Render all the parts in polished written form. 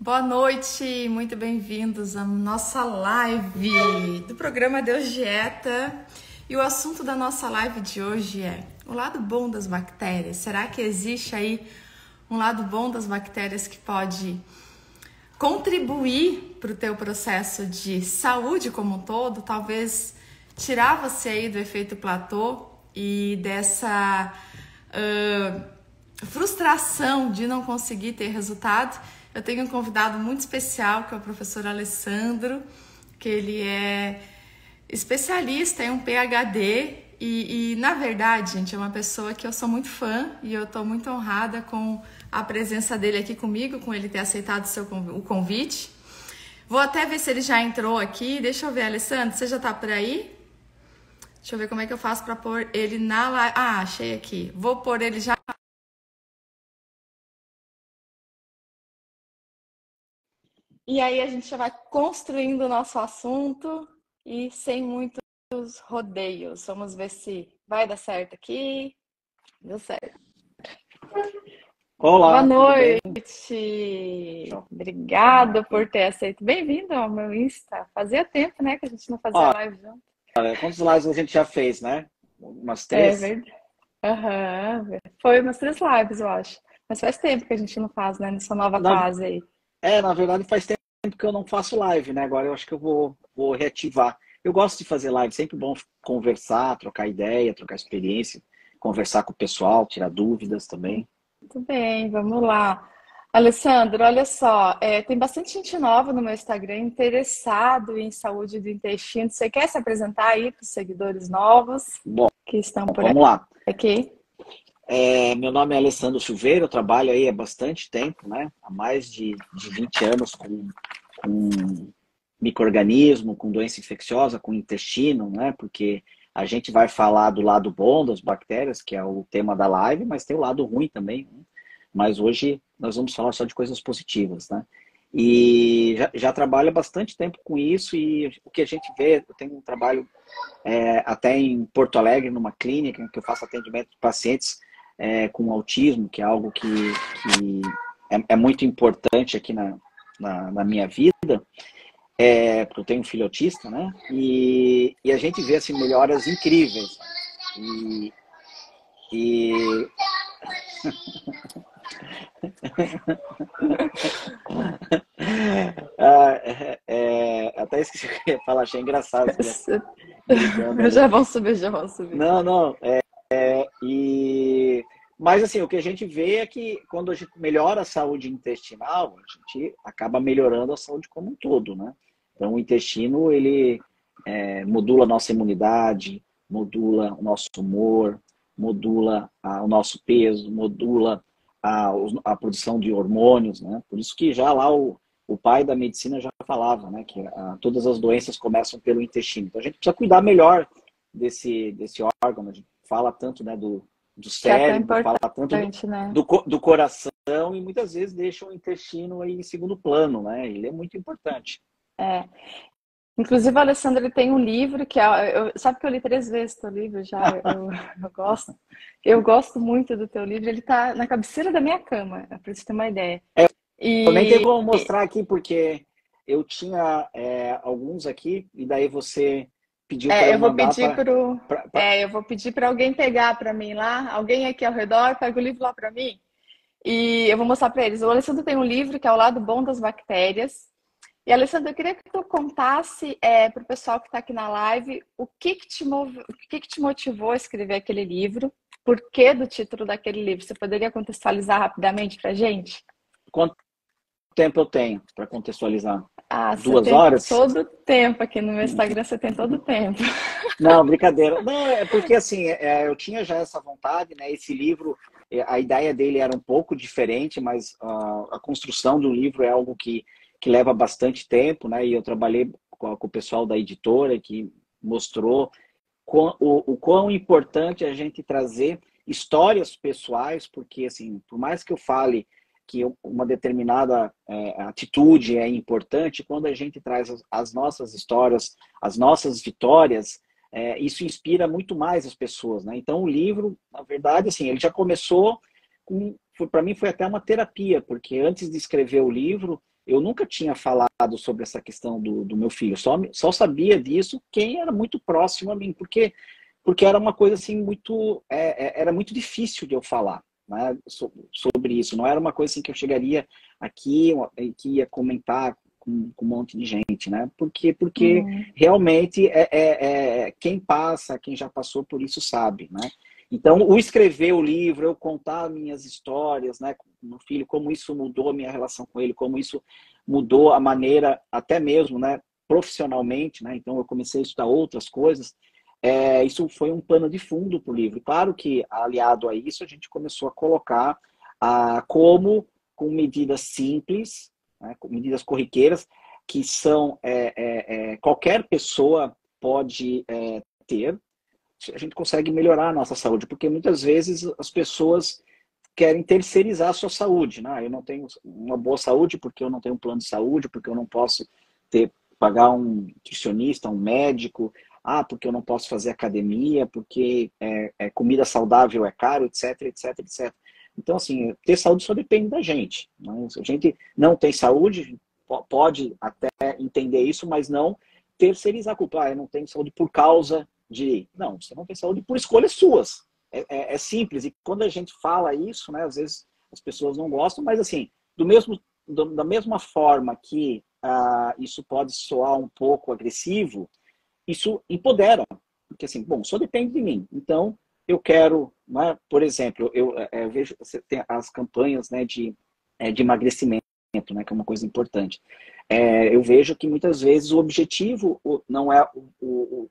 Boa noite, muito bem-vindos à nossa live do programa Deus Dieta. E o assunto da nossa live de hoje é o lado bom das bactérias. Será que existe aí um lado bom das bactérias que pode contribuir para o teu processo de saúde como um todo? Talvez tirar você aí do efeito platô e dessa frustração de não conseguir ter resultado. Eu tenho um convidado muito especial, que é o professor Alessandro, que ele é especialista em um PhD e na verdade, gente, é uma pessoa que eu sou muito fã e eu estou muito honrada com a presença dele aqui comigo, com ele ter aceitado o convite. Vou até ver se ele já entrou aqui. Deixa eu ver, Alessandro, você já está por aí? Deixa eu ver como é que eu faço para pôr ele na live. Ah, achei aqui. Vou pôr ele já. E aí a gente já vai construindo o nosso assunto e sem muitos rodeios. Vamos ver se vai dar certo aqui. Deu certo. Olá, Boa tudo bem? noite. Obrigada por ter aceito. Bem-vindo ao meu Insta. Fazia tempo, né, que a gente não fazia live junto. Olha, quantos lives a gente já fez, né? Umas É três? verdade. Aham. Foi umas 3 lives, eu acho. Mas faz tempo que a gente não faz, né, nessa nova Na, fase aí. na verdade faz tempo que eu não faço live, né? Agora eu acho que eu vou reativar. Eu gosto de fazer live, sempre bom conversar, trocar ideia, trocar experiência, conversar com o pessoal, tirar dúvidas também. Muito bem, vamos lá. Alessandro, olha só, tem bastante gente nova no meu Instagram interessado em saúde do intestino. Você quer se apresentar aí para os seguidores novos Bom, que estão por vamos lá. aqui? Meu nome é Alessandro Silveira, eu trabalho aí há bastante tempo, né? Há mais de 20 anos com micro-organismo, com doença infecciosa, com intestino, né? Porque a gente vai falar do lado bom das bactérias, que é o tema da live, mas tem o lado ruim também, né? Mas hoje nós vamos falar só de coisas positivas, né? E já trabalho há bastante tempo com isso e o que a gente vê, eu tenho um trabalho até em Porto Alegre, numa clínica, que eu faço atendimento de pacientes com autismo, que é algo que é muito importante aqui na minha vida, porque eu tenho um filho autista, né? E a gente vê assim, melhoras incríveis. E, e... até esqueci o que eu ia falar, achei engraçado as crianças brincando ali. Já vão subir, já vão subir. Não. Mas assim, o que a gente vê é que quando a gente melhora a saúde intestinal, a gente acaba melhorando a saúde como um todo, né? Então o intestino, ele modula a nossa imunidade, modula o nosso humor, modula o nosso peso, modula a produção de hormônios, né? Por isso que já lá o pai da medicina já falava, né, que todas as doenças começam pelo intestino. Então a gente precisa cuidar melhor desse órgão. A gente fala tanto, né, do Que é tão cérebro, fala tanto importante, né? do coração e muitas vezes deixa o intestino aí em segundo plano, né? Ele é muito importante. É. Inclusive, o Alessandro, ele tem um livro que sabe que eu li 3 vezes teu livro já, eu gosto. Eu gosto muito do teu livro, ele tá na cabeceira da minha cama, para você ter uma ideia. Eu nem tenho E como mostrar aqui porque eu tinha alguns aqui e daí você pediu para eu eu vou mandar pedir para eu vou pedir para alguém pegar para mim lá, alguém aqui ao redor, pega o livro lá para mim. E eu vou mostrar para eles. O Alessandro tem um livro que é O Lado Bom das Bactérias. E, Alessandro, eu queria que tu contasse para o pessoal que está aqui na live o que que te motivou a escrever aquele livro, por que do título daquele livro. Você poderia contextualizar rapidamente para a gente? quanto tempo eu tenho para contextualizar? Ah, você Duas tem horas? todo o tempo aqui no meu Instagram, você tem todo o tempo. Não, brincadeira. Não, é porque assim, eu tinha já essa vontade, né? Esse livro, a ideia dele era um pouco diferente, mas a construção do livro é algo que leva bastante tempo, né? E eu trabalhei com o pessoal da editora que mostrou o quão importante é a gente trazer histórias pessoais, porque assim, por mais que eu fale que uma determinada atitude é importante, quando a gente traz as nossas histórias, as nossas vitórias, isso inspira muito mais as pessoas, né? Então o livro, na verdade, assim, ele já começou para mim foi até uma terapia, porque antes de escrever o livro, eu nunca tinha falado sobre essa questão do meu filho. Só sabia disso quem era muito próximo a mim, porque era uma coisa assim muito, era muito difícil de eu falar, né, sobre isso. Não era uma coisa assim que eu chegaria aqui e que ia comentar com um monte de gente, né? Porque realmente quem passa, quem já passou por isso sabe, né? Então, o escrever o livro, eu contar minhas histórias, né, com o meu filho, como isso mudou a minha relação com ele, como isso mudou a maneira, até mesmo, né, profissionalmente, né? Então, eu comecei a estudar outras coisas. Isso foi um pano de fundo para o livro. Claro que, aliado a isso, a gente começou a colocar como, com medidas simples, né, com medidas corriqueiras, que são qualquer pessoa pode ter, a gente consegue melhorar a nossa saúde, porque muitas vezes as pessoas querem terceirizar a sua saúde, né? Eu não tenho uma boa saúde porque eu não tenho um plano de saúde, porque eu não posso pagar um nutricionista, um médico, porque eu não posso fazer academia, porque comida saudável é caro, etc, etc, etc. Então, assim, ter saúde só depende da gente, né? Se a gente não tem saúde, pode até entender isso, mas não terceirizar a culpa. Eu não tenho saúde por causa de... Não, você não tem saúde por escolhas suas. É simples. E quando a gente fala isso, né, às vezes as pessoas não gostam, mas assim, da mesma forma que isso pode soar um pouco agressivo, isso empodera. Porque assim, bom, só depende de mim. Então, eu quero, né, por exemplo, eu vejo, você tem as campanhas, né, de emagrecimento, né, que é uma coisa importante. Eu vejo que muitas vezes o objetivo não é o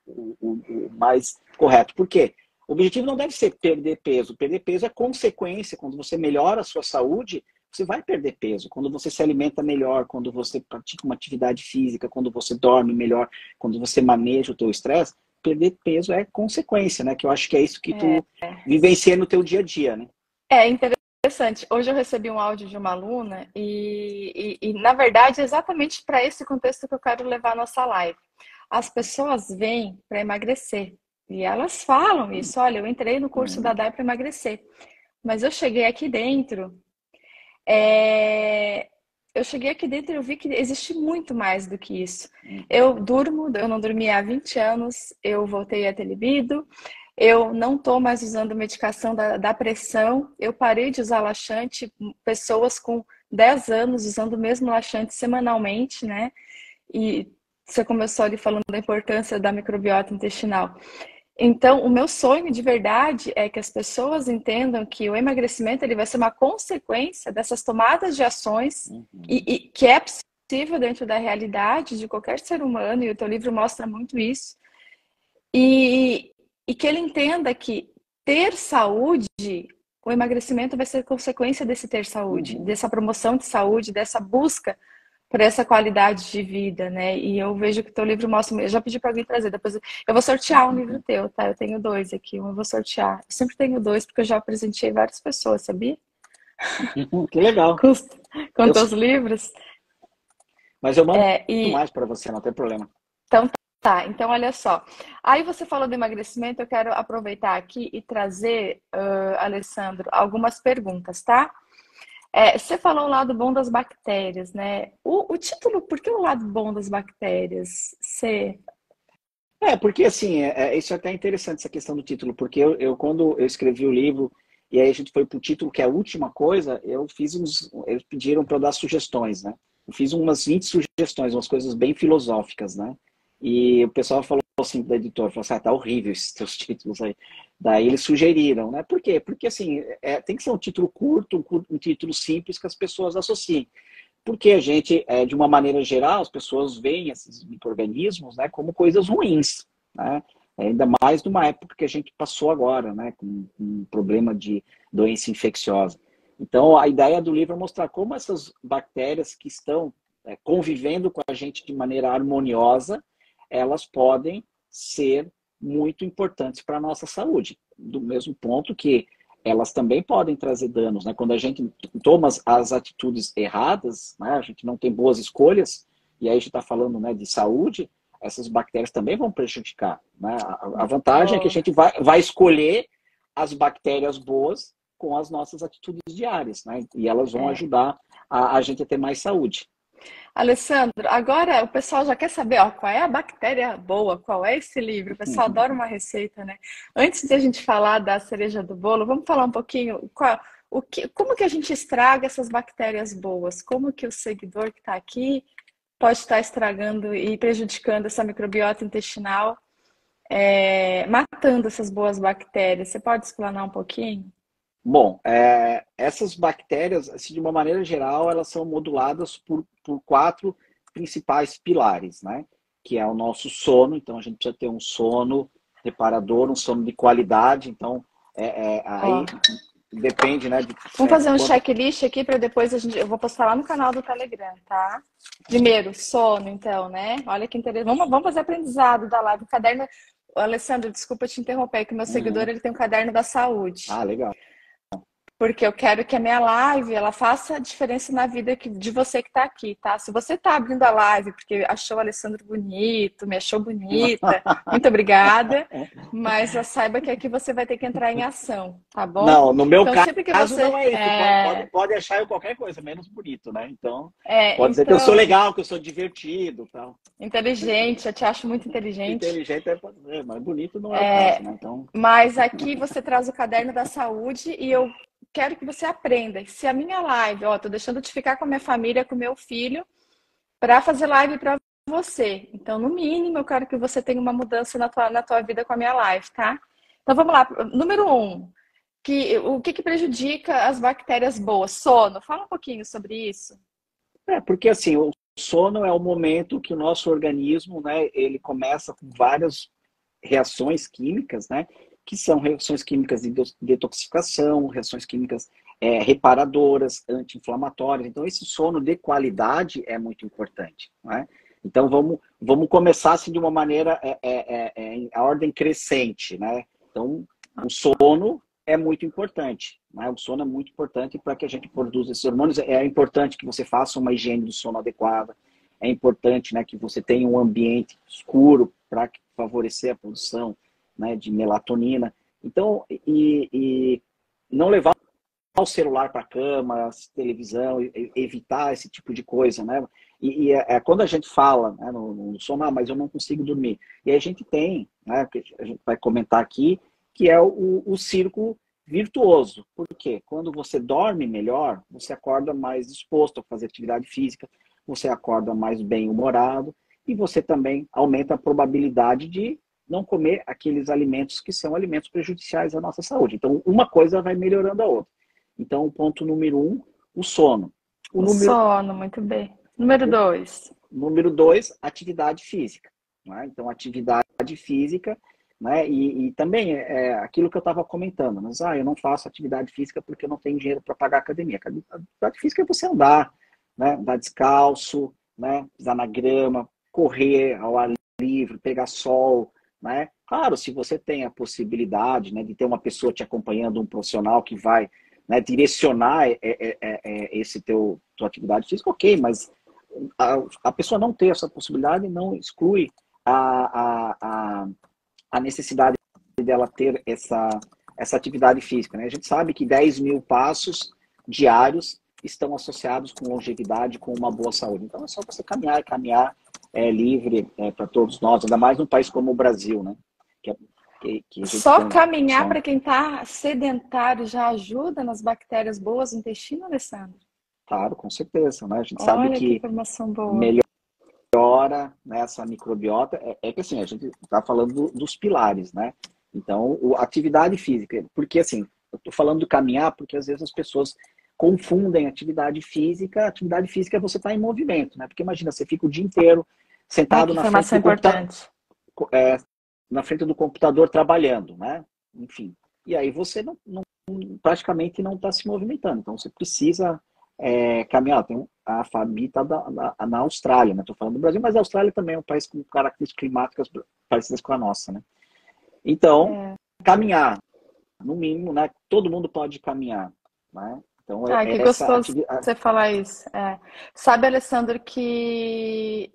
mais correto. Por quê? O objetivo não deve ser perder peso. Perder peso é consequência. Quando você melhora a sua saúde, você vai perder peso. Quando você se alimenta melhor, quando você pratica uma atividade física, quando você dorme melhor, quando você maneja o teu estresse, perder peso é consequência, né? Que eu acho que é isso que tu vivencia no teu dia a dia, né? É interessante. Hoje eu recebi um áudio de uma aluna e na verdade, é exatamente para esse contexto que eu quero levar a nossa live. As pessoas vêm para emagrecer e elas falam isso. Olha, eu entrei no curso da DAI para emagrecer, mas eu cheguei aqui dentro, e eu vi que existe muito mais do que isso. Eu não dormia há 20 anos, eu voltei a ter libido, eu não estou mais usando medicação da pressão, eu parei de usar laxante, pessoas com 10 anos usando o mesmo laxante semanalmente, né? E você começou ali falando da importância da microbiota intestinal. Então, o meu sonho de verdade é que as pessoas entendam que o emagrecimento ele vai ser uma consequência dessas tomadas de ações e que é possível dentro da realidade de qualquer ser humano, e o teu livro mostra muito isso. E que ele entenda que ter saúde, o emagrecimento vai ser consequência desse ter saúde, dessa promoção de saúde, dessa busca por essa qualidade de vida, né? E eu vejo que o teu livro mostra... Eu já pedi para alguém trazer, depois eu vou sortear um livro teu, tá? Eu tenho 2 aqui, eu vou sortear. Eu sempre tenho 2, porque eu já presenteei várias pessoas, sabia? Que legal. Com teus livros. Mas eu mando mais para você, não tem problema. Então, tá. Então, olha só. Aí você falou do emagrecimento, eu quero aproveitar aqui e trazer, Alessandro, algumas perguntas, tá? Você falou o lado bom das bactérias, né? O título, por que o lado bom das bactérias? Porque assim, isso é até interessante, essa questão do título, porque quando eu escrevi o livro, e aí a gente foi para o título, que é a última coisa, eles pediram para eu dar sugestões, né? Eu fiz umas 20 sugestões, umas coisas bem filosóficas, né? E o pessoal falou assim, do editor, falou assim, tá horrível esses teus títulos aí. Daí eles sugeriram, né? Por quê? Porque assim, tem que ser um título curto, um título simples que as pessoas associem. Porque a gente, de uma maneira geral, as pessoas veem esses micro-organismos, né, como coisas ruins, né? Ainda mais numa época que a gente passou agora, né, com um problema de doença infecciosa. Então, a ideia do livro é mostrar como essas bactérias que estão convivendo com a gente de maneira harmoniosa, elas podem ser muito importantes para a nossa saúde. Do mesmo ponto que elas também podem trazer danos, né? Quando a gente toma as atitudes erradas, né? A gente não tem boas escolhas, e aí a gente está falando, né, de saúde, essas bactérias também vão prejudicar, né? A vantagem é que a gente vai escolher as bactérias boas com as nossas atitudes diárias, né? E elas vão ajudar a gente a ter mais saúde. Alessandro, agora o pessoal já quer saber, ó, qual é a bactéria boa, qual é esse livro? O pessoal adora uma receita, né? Antes de a gente falar da cereja do bolo, vamos falar um pouquinho como que a gente estraga essas bactérias boas? Como que o seguidor que está aqui pode estar estragando e prejudicando essa microbiota intestinal, matando essas boas bactérias? Você pode explanar um pouquinho? Bom, essas bactérias, assim, de uma maneira geral, elas são moduladas por quatro principais pilares, né? Que é o nosso sono, então a gente precisa ter um sono reparador, um sono de qualidade, então aí Ó, depende, né, vamos fazer um quanto. checklist aqui para depois eu vou postar lá no canal do Telegram, tá? Primeiro, sono, então, né? Olha que interessante. Vamos fazer aprendizado da live. O caderno. Alessandro, desculpa te interromper, que meu seguidor Uhum. ele tem um caderno da saúde. Ah, legal. Porque eu quero que a minha live ela faça a diferença na vida de você que está aqui, tá? Se você está abrindo a live porque achou o Alessandro bonito, me achou bonita, muito obrigada. Mas já saiba que aqui você vai ter que entrar em ação, tá bom? Não, no meu Então, sempre que caso não você. é isso. Pode achar eu qualquer coisa, menos bonito, né? Então, pode dizer que eu sou Então, legal, que eu sou divertido, tal. inteligente, eu te acho muito inteligente. Inteligente mas bonito não é o caso, né? Então, Mas aqui você traz o caderno da saúde e eu quero que você aprenda. Se a minha live, ó, tô deixando de ficar com a minha família, com o meu filho, para fazer live para você. Então, no mínimo, eu quero que você tenha uma mudança na tua vida com a minha live, tá? Então, vamos lá. Número um, o que prejudica as bactérias boas? Sono. Fala um pouquinho sobre isso. porque assim, o sono é o momento que o nosso organismo, né, ele começa com várias reações químicas, né, que são reações químicas de detoxificação, reações químicas reparadoras, anti-inflamatórias. Então, esse sono de qualidade é muito importante, né? Então, vamos começar assim, de uma maneira em a ordem crescente, né? Então, o sono é muito importante, né? O sono é muito importante para que a gente produza esses hormônios. É importante que você faça uma higiene do sono adequada. É importante, né, que você tenha um ambiente escuro para favorecer a produção, né, de melatonina. Então, e não levar o celular para a cama, televisão, evitar esse tipo de coisa, né? Quando a gente fala, né, no sono, mas eu não consigo dormir. E a gente tem, né, que a gente vai comentar aqui, que é o círculo virtuoso. Por quê? Quando você dorme melhor, você acorda mais disposto a fazer atividade física, você acorda mais bem-humorado e você também aumenta a probabilidade de não comer aqueles alimentos que são alimentos prejudiciais à nossa saúde. Então, uma coisa vai melhorando a outra. Então, o ponto número um, o sono. O O número, sono, muito bem. Número o dois. número dois, atividade física. Né? Então, atividade física, né? E também aquilo que eu estava comentando, mas eu não faço atividade física porque eu não tenho dinheiro para pagar a academia. Atividade física é você andar, né? Andar descalço, né? Pisar na grama, correr ao ar livre, pegar sol, né? Claro, se você tem a possibilidade, né, de ter uma pessoa te acompanhando, um profissional que vai, né, direcionar esse tua atividade física, ok, mas a pessoa não ter essa possibilidade não exclui a necessidade dela ter essa atividade física, né? A gente sabe que 10 mil passos diários estão associados com longevidade, com uma boa saúde. Então é só você caminhar, livre para todos nós, ainda mais num país como o Brasil, né? Que a gente Só tem caminhar opção. para quem está sedentário já ajuda nas bactérias boas do intestino, Alessandro? Claro, com certeza, né? A gente sabe Olha que que informação boa. melhora nessa microbiota, que assim, a gente está falando dos pilares, né? Então, atividade física, porque assim, eu estou falando do caminhar porque às vezes as pessoas confundem atividade física é você estar em movimento, né? Porque imagina, você fica o dia inteiro Ai, sentado que informação importante. é, na frente do computador trabalhando, né? Enfim, e aí você praticamente não está se movimentando, então você precisa caminhar. A Fabi está na Austrália, né? Estou falando do Brasil, mas a Austrália também é um país com características climáticas parecidas com a nossa, né? Então, É. caminhar, no mínimo, né? Todo mundo pode caminhar, né? Então, Ai, que essa gostoso atividade. você falar isso. É. Sabe, Alessandro, que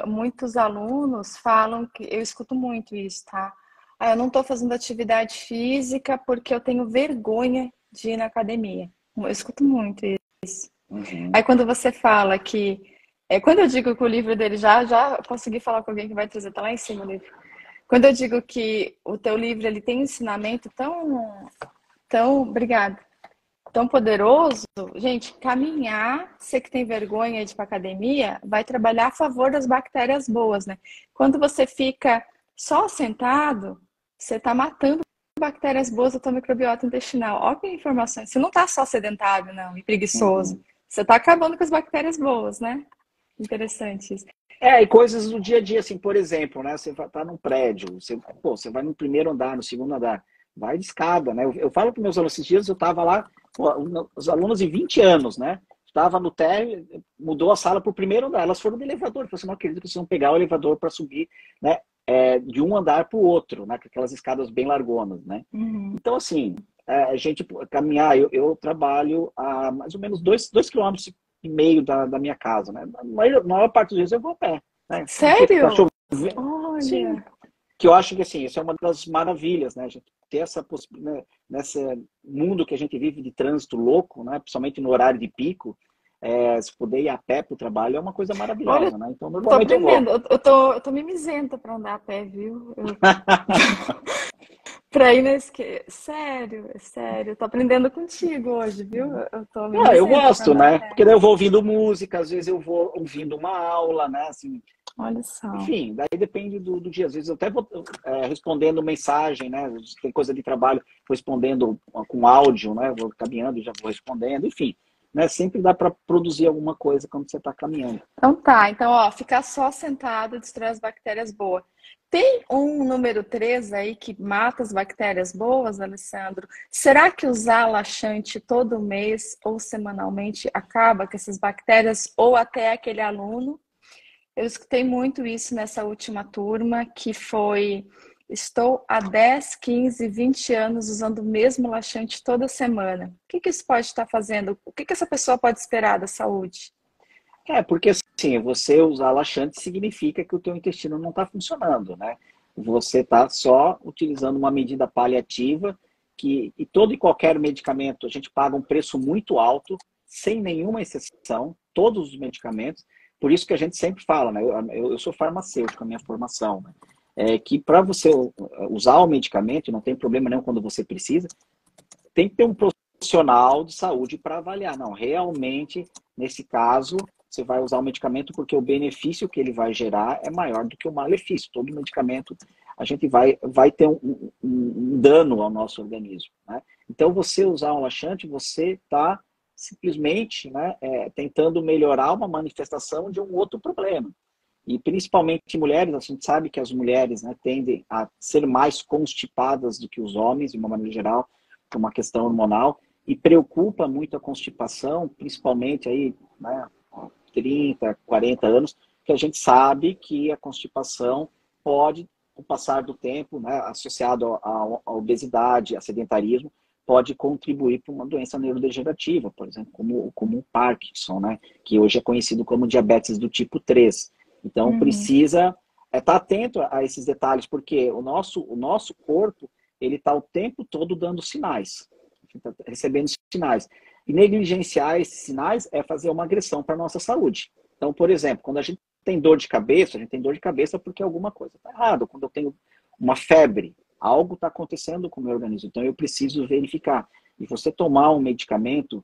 muitos alunos falam que eu escuto muito isso, tá? Eu não estou fazendo atividade física porque eu tenho vergonha de ir na academia. Eu escuto muito isso. Uhum. Aí quando você fala que Quando eu digo que o livro dele já consegui falar com alguém que vai trazer, tá lá em cima o livro. Quando eu digo que o teu livro ele tem um ensinamento obrigada, tão poderoso, gente, caminhar, você que tem vergonha de ir para academia, vai trabalhar a favor das bactérias boas, né? Quando você fica só sentado, você está matando bactérias boas da tua microbiota intestinal. Olha que informações. Você não está só sedentário, não, e preguiçoso. Uhum. Você está acabando com as bactérias boas, né? Interessante isso. E coisas do dia a dia, assim, por exemplo, né? Você tá num prédio, você vai no primeiro andar, no segundo andar, vai de escada, né? Eu falo para meus alunos, esses dias eu estava lá, pô, os alunos de 20 anos, né? Estava no térreo, mudou a sala para o primeiro andar, elas foram de elevador, eu falei assim, não acredito que vocês vão pegar o elevador para subir, né? De um andar para o outro, né? Com aquelas escadas bem largonas, né? Uhum. Então, assim, a gente caminhar, eu trabalho a mais ou menos 2,5 km da minha casa, né? Na maior parte dos vezes eu vou a pé, né? Porque tá Sério? chovendo. Sim, Olha. que eu acho que assim, isso é uma das maravilhas, né? A gente ter essa possibilidade, né? Nesse mundo que a gente vive de trânsito louco, né? Principalmente no horário de pico, se puder ir a pé para o trabalho é uma coisa Olha, maravilhosa, né? Então, tô normalmente eu vou. aprendendo. Eu tô mimizenta para andar a pé, viu? Pra ir nesse que... Sério, é sério. Eu tô aprendendo contigo hoje, viu? Eu tô Eu mimizenta pra gosto, andar a né? pé. Porque daí eu vou ouvindo música, às vezes eu vou ouvindo uma aula, né? Assim, Olha só. enfim, daí depende do dia. Às vezes eu até vou respondendo mensagem, né? Tem coisa de trabalho, vou respondendo com áudio, né? Vou caminhando e já vou respondendo, enfim. Né? Sempre dá para produzir alguma coisa quando você está caminhando. Então tá. Então, ó, ficar só sentado destrói as bactérias boas. Tem um número 3 aí que mata as bactérias boas, Alessandro? Será que usar laxante todo mês ou semanalmente acaba com essas bactérias? Ou até aquele aluno. Eu escutei muito isso nessa última turma, que foi: estou há 10, 15, 20 anos usando o mesmo laxante toda semana. O que isso pode estar fazendo? O que essa pessoa pode esperar da saúde? Porque assim, você usar laxante significa que o teu intestino não está funcionando, né? Você está só utilizando uma medida paliativa e todo e qualquer medicamento, a gente paga um preço muito alto, sem nenhuma exceção, todos os medicamentos. Por isso que a gente sempre fala, né? Eu sou farmacêutico, a minha formação, né? Que para você usar o medicamento, não tem problema nenhum quando você precisa, tem que ter um profissional de saúde para avaliar. Não, realmente, nesse caso, você vai usar o medicamento porque o benefício que ele vai gerar é maior do que o malefício. Todo medicamento, a gente vai ter um dano ao nosso organismo, né? Então, você usar um laxante, você está simplesmente, né, tentando melhorar uma manifestação de um outro problema. E principalmente mulheres, a gente sabe que as mulheres, né, tendem a ser mais constipadas do que os homens, de uma maneira geral, por uma questão hormonal, e preocupa muito a constipação, principalmente aí, né, 30, 40 anos, que a gente sabe que a constipação pode, com o passar do tempo, né, associado à obesidade, a sedentarismo, pode contribuir para uma doença neurodegenerativa, por exemplo, como o Parkinson, né, que hoje é conhecido como diabetes do tipo 3. Então, Uhum. precisa estar atento a esses detalhes, porque o nosso corpo, ele está o tempo todo dando sinais, tá recebendo sinais. E negligenciar esses sinais é fazer uma agressão para a nossa saúde. Então, por exemplo, quando a gente tem dor de cabeça, a gente tem dor de cabeça porque alguma coisa está errada. Quando eu tenho uma febre, algo está acontecendo com o meu organismo, então eu preciso verificar. E você tomar um medicamento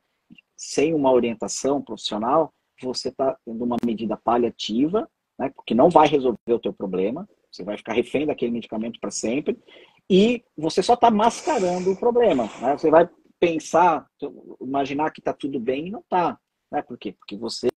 sem uma orientação profissional, você está tendo uma medida paliativa, né, que não vai resolver o teu problema, você vai ficar refém daquele medicamento para sempre, e você só está mascarando o problema. Né? Você vai pensar, imaginar que está tudo bem e não está. Né? Por quê? Porque você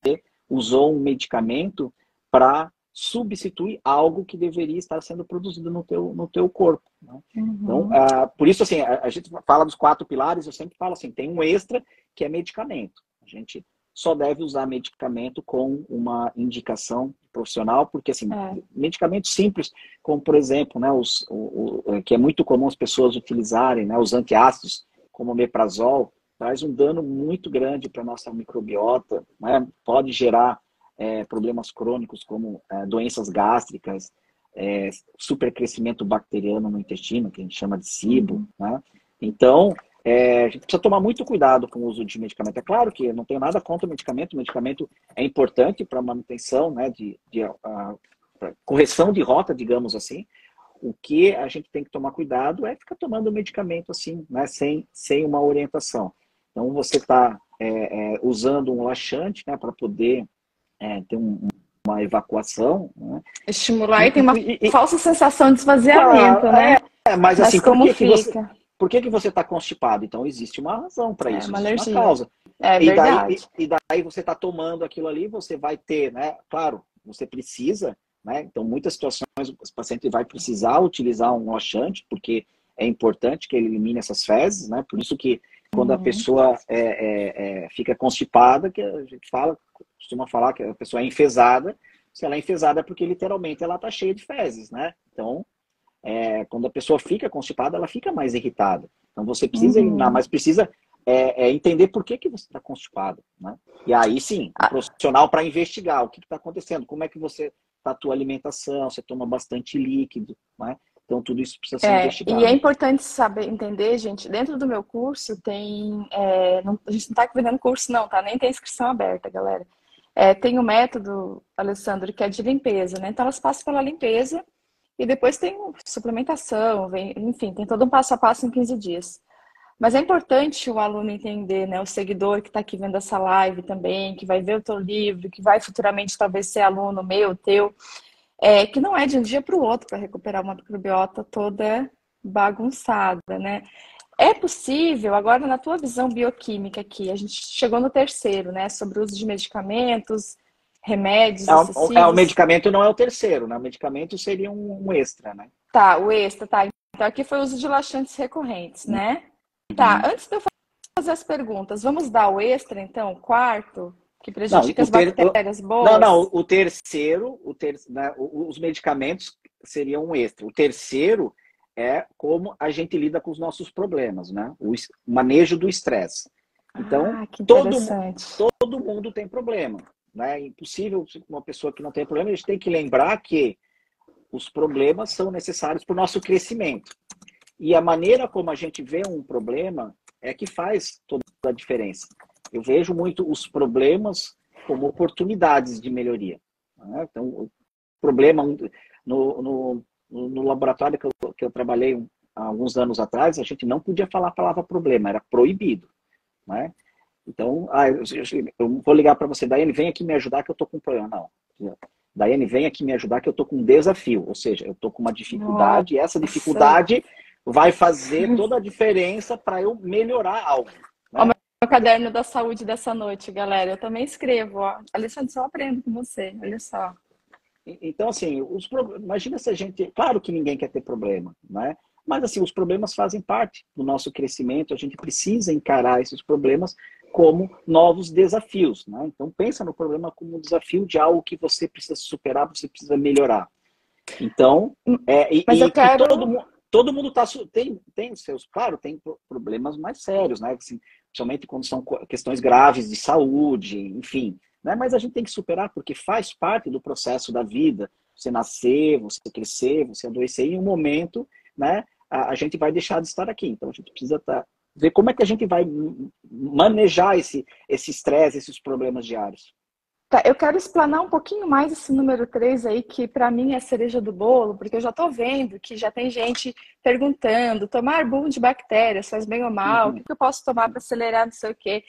usou um medicamento para substituir algo que deveria estar sendo produzido no teu corpo. Né? Então, Uhum. por isso, assim, a gente fala dos 4 pilares, eu sempre falo assim, tem um extra que é medicamento. A gente só deve usar medicamento com uma indicação profissional, porque, assim, É. medicamentos simples, como, por exemplo, né, que é muito comum as pessoas utilizarem, né, os antiácidos, como o omeprazol, traz um dano muito grande para a nossa microbiota, né? Pode gerar problemas crônicos como doenças gástricas, supercrescimento bacteriano no intestino, que a gente chama de SIBO, Uhum. né? Então, a gente precisa tomar muito cuidado com o uso de medicamento. É claro que eu não tenho nada contra o medicamento é importante para a manutenção, né, pra correção de rota, digamos assim. O que a gente tem que tomar cuidado é ficar tomando o medicamento assim, né, sem uma orientação. Então, você está usando um laxante, né, para poder ter uma evacuação, né? Estimular e tem uma falsa sensação de esvaziamento, né? Mas assim, como fica? Por que você está constipado? Então, existe uma razão para isso, Uma existe alergia. uma causa. É verdade. E daí você está tomando aquilo ali, você vai ter, né? Claro, você precisa, né? Então, muitas situações o paciente vai precisar utilizar um laxante, porque é importante que ele elimine essas fezes, né? Por isso que quando a pessoa fica constipada, que a gente costuma falar que a pessoa é enfesada. Se ela é enfesada é porque literalmente ela está cheia de fezes, né? Então, quando a pessoa fica constipada, ela fica mais irritada. Então você precisa eliminar, mas precisa entender por que você está constipado, né? E aí sim, um profissional para investigar o que está acontecendo, como é que você está a tua alimentação, você toma bastante líquido, né? Então tudo isso precisa ser investigado. E é importante saber, entender, gente, dentro do meu curso tem, a gente não está vendendo curso não, tá? Nem tem inscrição aberta, galera. Tem o método, Alessandro, que é de limpeza, né? Então elas passam pela limpeza e depois tem suplementação, enfim, tem todo um passo a passo em 15 dias. Mas é importante o aluno entender, né? O seguidor que está aqui vendo essa live também, que vai ver o teu livro, que vai futuramente talvez ser aluno meu, teu, que não é de um dia para o outro para recuperar uma microbiota toda bagunçada, né? É possível, agora na tua visão bioquímica aqui, a gente chegou no terceiro, né? Sobre o uso de medicamentos, remédios excessivos. O medicamento não é o terceiro, né? O medicamento seria um extra, né? Tá, o extra, tá. Então aqui foi o uso de laxantes recorrentes, né? Tá, antes de eu fazer as perguntas, vamos dar o extra, então, o quarto, que prejudica as bactérias boas? Não, o terceiro, né, os medicamentos seriam um extra. O terceiro é como a gente lida com os nossos problemas, né? O manejo do estresse. Então, todo mundo tem problema, né? É impossível uma pessoa que não tem problema. A gente tem que lembrar que os problemas são necessários para o nosso crescimento. E a maneira como a gente vê um problema é que faz toda a diferença. Eu vejo muito os problemas como oportunidades de melhoria, né? Então, o problema no laboratório que eu trabalhei há alguns anos atrás, a gente não podia falar a palavra problema, era proibido, né? Então, eu vou ligar para você, Daiane, vem aqui me ajudar que eu estou com um problema. Não. Daiane, vem aqui me ajudar que eu estou com um desafio, ou seja, eu estou com uma dificuldade, e essa dificuldade vai fazer toda a diferença para eu melhorar algo, né? Ó, meu caderno da saúde dessa noite, galera. Eu também escrevo, ó. Alexandre, só aprendo com você, olha só. Então, assim, imagina se a gente... Claro que ninguém quer ter problema, né? Mas, assim, os problemas fazem parte do nosso crescimento. A gente precisa encarar esses problemas como novos desafios, né? Então, pensa no problema como um desafio de algo que você precisa superar, você precisa melhorar. Então, todo mundo tem seus... Claro, tem problemas mais sérios, né? Assim, principalmente quando são questões graves de saúde, enfim, né? Mas a gente tem que superar porque faz parte do processo da vida. Você nascer, você crescer, você adoecer, e em um momento, né, a gente vai deixar de estar aqui. Então a gente precisa ver como é que a gente vai manejar esse estresse, esses problemas diários. Tá, eu quero explanar um pouquinho mais esse número 3 aí, que para mim é a cereja do bolo, porque eu já estou vendo que já tem gente perguntando, tomar boom de bactérias faz bem ou mal? O que eu posso tomar para acelerar não sei o quê?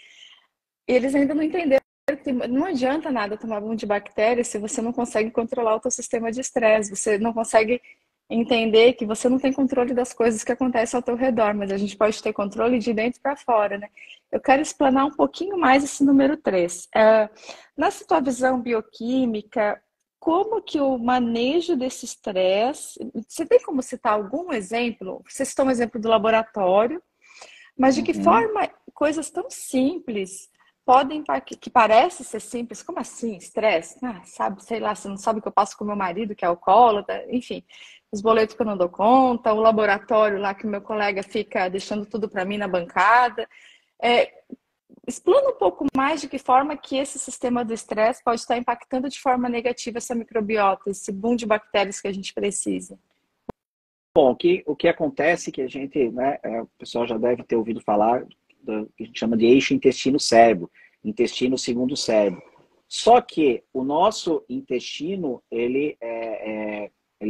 E eles ainda não entenderam que não adianta nada tomar boom de bactérias se você não consegue controlar o seu sistema de estresse, você não consegue entender que você não tem controle das coisas que acontecem ao teu redor, mas a gente pode ter controle de dentro para fora, né? Eu quero explanar um pouquinho mais esse número 3. Na tua visão bioquímica, como que o manejo desse estresse... Você tem como citar algum exemplo? Você citou um exemplo do laboratório, mas de que forma coisas tão simples podem... que parece ser simples, como assim, estresse? Sabe, sei lá, você não sabe o que eu passo com meu marido, que é alcoólatra, enfim... Os boletos que eu não dou conta, o laboratório lá que o meu colega fica deixando tudo para mim na bancada. Explana um pouco mais de que forma que esse sistema do estresse pode estar impactando de forma negativa essa microbiota, esse boom de bactérias que a gente precisa. Bom, o que acontece que a gente, né, o pessoal já deve ter ouvido falar do que a gente chama de eixo intestino-cérebro, intestino segundo cérebro. Só que o nosso intestino, ele é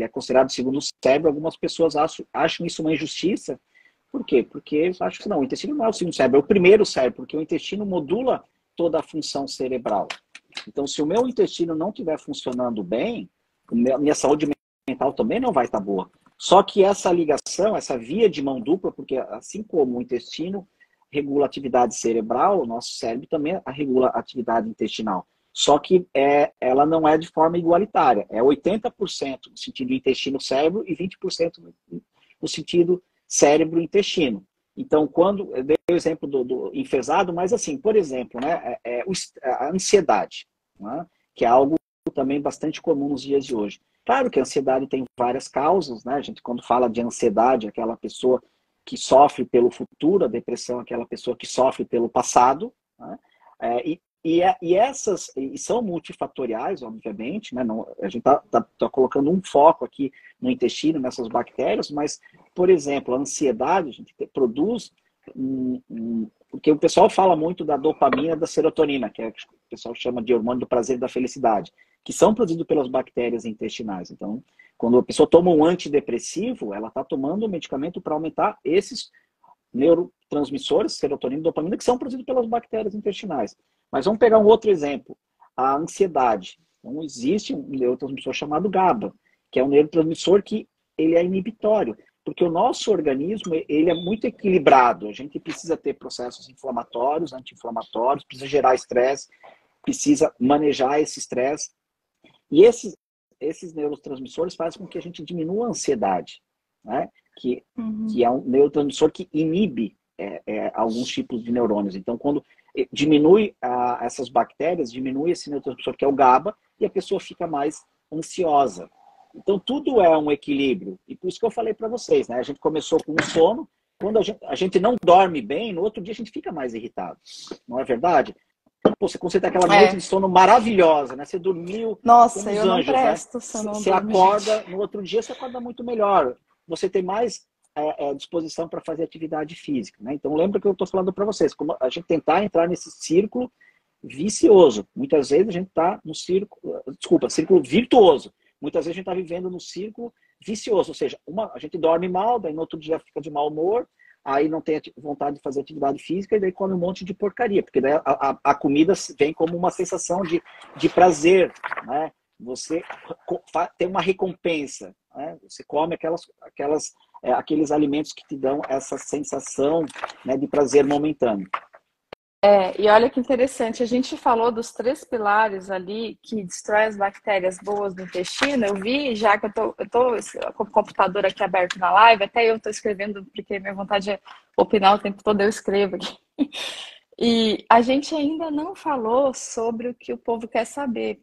considerado segundo cérebro. Algumas pessoas acham isso uma injustiça. Por quê? Porque eles acham que não, o intestino não é o segundo cérebro, é o primeiro cérebro, porque o intestino modula toda a função cerebral. Então, se o meu intestino não estiver funcionando bem, minha saúde mental também não vai estar boa. Só que essa ligação, essa via de mão dupla, porque assim como o intestino regula a atividade cerebral, o nosso cérebro também regula a atividade intestinal. Só que ela não é de forma igualitária. É 80% no sentido intestino-cérebro e 20% no sentido cérebro-intestino. Então, quando eu dei o exemplo do enfesado, mas assim, por exemplo, né, a ansiedade, né, que é algo também bastante comum nos dias de hoje. Claro que a ansiedade tem várias causas, né? A gente, quando fala de ansiedade, aquela pessoa que sofre pelo futuro, a depressão, aquela pessoa que sofre pelo passado, né? E são multifatoriais, obviamente, né? Não, a gente tá colocando um foco aqui no intestino, nessas bactérias, mas, por exemplo, a ansiedade, a gente produz porque o pessoal fala muito da dopamina e da serotonina, que é o que o pessoal chama de hormônio do prazer e da felicidade, que são produzidos pelas bactérias intestinais. Então, quando a pessoa toma um antidepressivo, ela está tomando um medicamento para aumentar esses neurotransmissores, serotonina e dopamina, que são produzidos pelas bactérias intestinais. Mas vamos pegar um outro exemplo, a ansiedade. Então, existe um neurotransmissor chamado GABA, que é um neurotransmissor que ele é inibitório, porque o nosso organismo ele é muito equilibrado. A gente precisa ter processos inflamatórios, anti-inflamatórios, precisa gerar estresse, precisa manejar esse estresse. E esses neurotransmissores fazem com que a gente diminua a ansiedade, né? Que é um neurotransmissor que inibe alguns tipos de neurônios. Então, quando diminui essas bactérias, diminui esse neurotransmissor que é o GABA, e a pessoa fica mais ansiosa. Então, tudo é um equilíbrio. E por isso que eu falei para vocês, né? A gente começou com o sono. Quando a gente não dorme bem, no outro dia a gente fica mais irritado. Não é verdade? Pô, você tem aquela noite de sono maravilhosa, né? Você dormiu Nossa, como os eu não anjos, presto né? se eu não Você dormir. acorda, no outro dia você acorda muito melhor. Você tem mais disposição para fazer atividade física, né? Então, lembra que eu estou falando para vocês, como a gente tentar entrar nesse círculo vicioso. Muitas vezes a gente está no círculo virtuoso. Muitas vezes a gente está vivendo no círculo vicioso, ou seja, a gente dorme mal, daí no outro dia fica de mau humor, aí não tem vontade de fazer atividade física e daí come um monte de porcaria, porque daí a comida vem como uma sensação de prazer, né? Você tem uma recompensa, né? Você come aqueles alimentos que te dão essa sensação, né, de prazer momentâneo. E olha que interessante, a gente falou dos 3 pilares ali que destrói as bactérias boas do intestino. Eu vi, já que eu tô com o computador aqui aberto na live, até eu tô escrevendo, porque minha vontade é opinar o tempo todo, eu escrevo aqui. E a gente ainda não falou sobre o que o povo quer saber.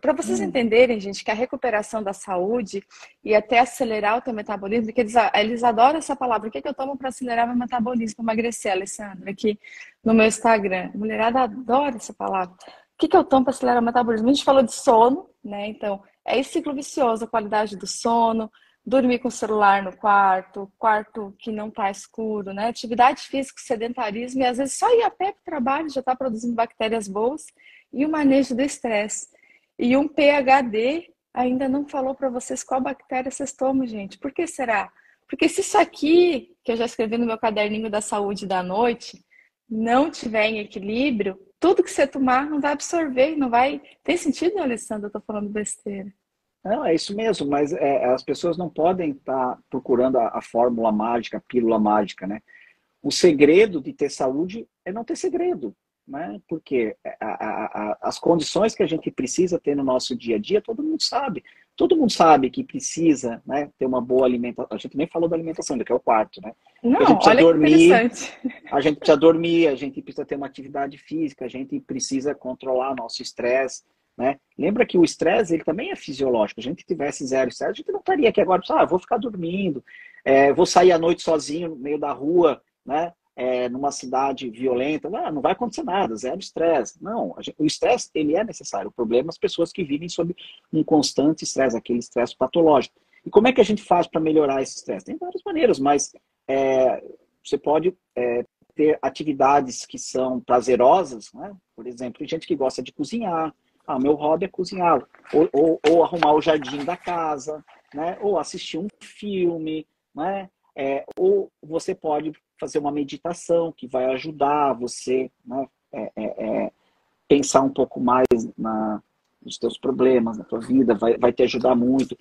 Para vocês entenderem, gente, que a recuperação da saúde e até acelerar o teu metabolismo, porque eles adoram essa palavra. O que eu tomo para acelerar meu metabolismo, para emagrecer, Alessandra? Aqui no meu Instagram. A mulherada adora essa palavra. O que eu tomo para acelerar o metabolismo? A gente falou de sono, né? Então, é esse ciclo vicioso, a qualidade do sono, dormir com o celular no quarto, quarto que não está escuro, né? Atividade física, sedentarismo, e às vezes só ir a pé para o trabalho já está produzindo bactérias boas, e o manejo do estresse. E um PhD ainda não falou para vocês qual bactéria vocês tomam, gente. Por que será? Porque se isso aqui, que eu já escrevi no meu caderninho da saúde da noite, não tiver em equilíbrio, tudo que você tomar não vai absorver, não vai... Tem sentido, Alessandra? Eu tô falando besteira. Não, é isso mesmo, mas as pessoas não podem estar procurando a fórmula mágica, a pílula mágica, né? O segredo de ter saúde é não ter segredo, né? Porque as condições que a gente precisa ter no nosso dia a dia, todo mundo sabe. Todo mundo sabe que precisa, né, ter uma boa alimentação. A gente nem falou da alimentação, que é o quarto, né? Porque a gente Não, precisa olha que dormir, interessante. a gente precisa dormir, a gente precisa ter uma atividade física, a gente precisa controlar nosso estresse, né? Lembra que o estresse ele também é fisiológico. Se a gente tivesse zero estresse, a gente não estaria aqui agora, vou ficar dormindo, vou sair à noite sozinho no meio da rua, né? Numa cidade violenta, não vai acontecer nada, zero estresse. Não, o estresse ele é necessário. O problema é as pessoas que vivem sob um constante estresse, aquele estresse patológico. E como é que a gente faz para melhorar esse estresse? Tem várias maneiras, mas você pode ter atividades que são prazerosas, né? Por exemplo, tem gente que gosta de cozinhar. Ah, meu hobby é cozinhar. Ou arrumar o jardim da casa, né? Ou assistir um filme, né? Ou você pode fazer uma meditação que vai ajudar você, né? Pensar um pouco mais nos teus problemas, na tua vida, vai te ajudar muito.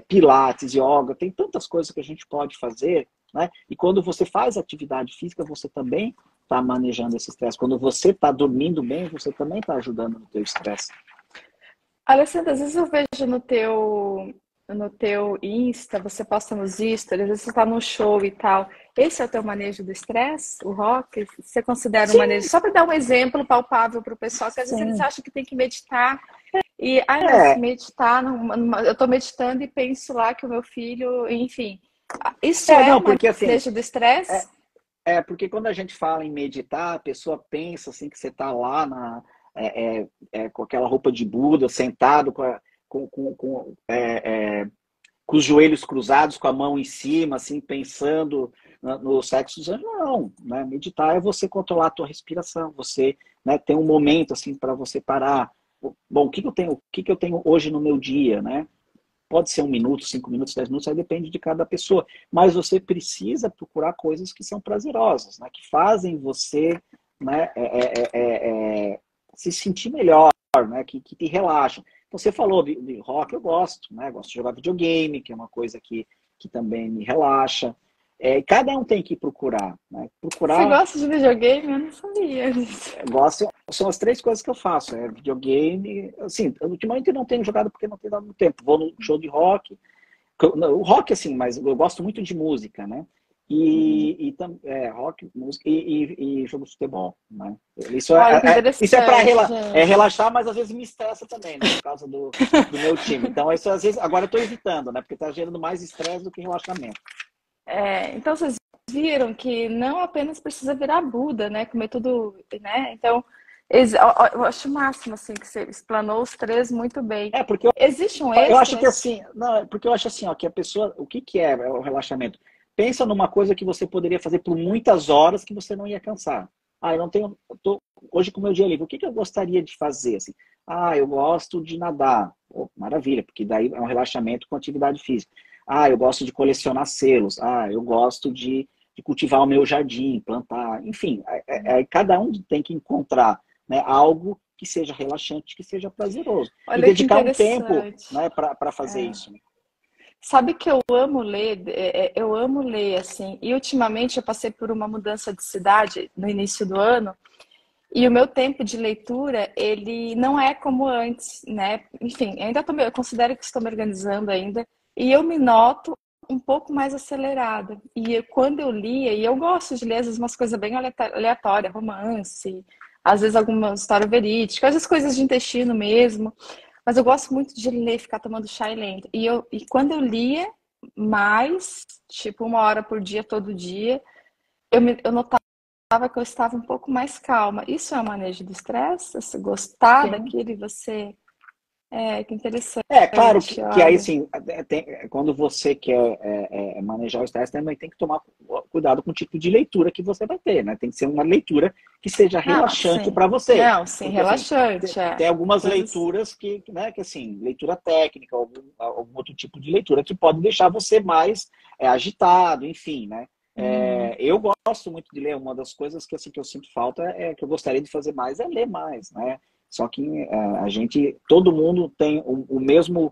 Pilates, yoga, tem tantas coisas que a gente pode fazer, né? E quando você faz atividade física, você também está manejando esse estresse. Quando você está dormindo bem, você também está ajudando no teu estresse. Alessandra, às vezes eu vejo no teu Insta, você posta nos stories, às vezes você está num show e tal. Esse é o teu manejo do estresse, o rock? Você considera um Sim, manejo? Só para dar um exemplo palpável para o pessoal, que às vezes eles sim. acham que tem que meditar. E, mas É, meditar, eu estou meditando e penso lá que o meu filho, enfim. Isso é não, um porque assim, manejo do é, estresse? porque quando a gente fala em meditar, a pessoa pensa assim que você está lá com aquela roupa de Buda, sentado com os joelhos cruzados, com a mão em cima, assim, pensando no sexo dos anjos. Não, né? Meditar é você controlar a tua respiração, você, né, ter um momento assim para você parar. Bom, o que eu tenho hoje no meu dia, né? Pode ser 1 minuto, 5 minutos, 10 minutos, aí depende de cada pessoa. Mas você precisa procurar coisas que são prazerosas, né? Que fazem você, né, se sentir melhor, né? Que te relaxam. Então, você falou de rock, eu gosto, né? Gosto de jogar videogame, que é uma coisa que também me relaxa. Cada um tem que procurar, né? Você Procurar, gosta de videogame? Eu não sabia disso. gosto, são as 3 coisas que eu faço, videogame, assim, ultimamente eu não tenho jogado porque não tenho dado muito tempo. Vou no show de rock, o rock, assim, mas eu gosto muito de música, né? Rock, música e jogo de futebol, né? Isso Olha que isso é para interessante, gente. relaxar, mas às vezes me estressa também, né? Por causa do meu time. Então, isso às vezes, agora eu estou evitando, né? Porque está gerando mais estresse do que relaxamento. Então vocês viram que não apenas precisa virar Buda, né? Comer tudo, né? Então, eu acho o máximo assim que você explanou os três muito bem. Porque Existe um eu acho que extra? assim, não, porque eu acho assim, ó, que a pessoa, o que é o relaxamento? Pensa numa coisa que você poderia fazer por muitas horas que você não ia cansar. Ah, eu não tenho, eu tô hoje com o meu dia livre, o que eu gostaria de fazer assim? Ah, eu gosto de nadar. Oh, maravilha, porque daí é um relaxamento com atividade física. Ah, eu gosto de colecionar selos. Ah, eu gosto de cultivar o meu jardim, plantar, enfim, cada um tem que encontrar, né, algo que seja relaxante, que seja prazeroso e Olha que dedicar um tempo, interessante. né, para fazer isso. Sabe que eu amo ler, eu amo ler assim. E ultimamente eu passei por uma mudança de cidade no início do ano. E o meu tempo de leitura, ele não é como antes, né? Enfim, eu considero que estou me organizando ainda, e eu me noto um pouco mais acelerada. Quando eu lia, e eu gosto de ler às vezes umas coisas bem aleatórias, romance, às vezes alguma história verídica, às vezes coisas de intestino mesmo, mas eu gosto muito de ler, ficar tomando chá e lendo. E quando eu lia mais, tipo 1 hora por dia, todo dia, eu notava que eu estava um pouco mais calma. Isso é um manejo do estresse? Você gostar Sim. daquilo e você. Que interessante, Claro que aí, olha. sim, quando você quer manejar o estresse, também tem que tomar cuidado com o tipo de leitura que você vai ter, né? Tem que ser uma leitura que seja Não, relaxante sim. para você. Não, sim, Porque, assim, relaxante, tem algumas coisas. leituras né, que assim, leitura técnica, algum outro tipo de leitura que pode deixar você mais agitado, enfim, né? Eu gosto muito de ler. Uma das coisas que, assim, que eu sinto falta que eu gostaria de fazer mais é ler mais, né? Só que todo mundo tem o mesmo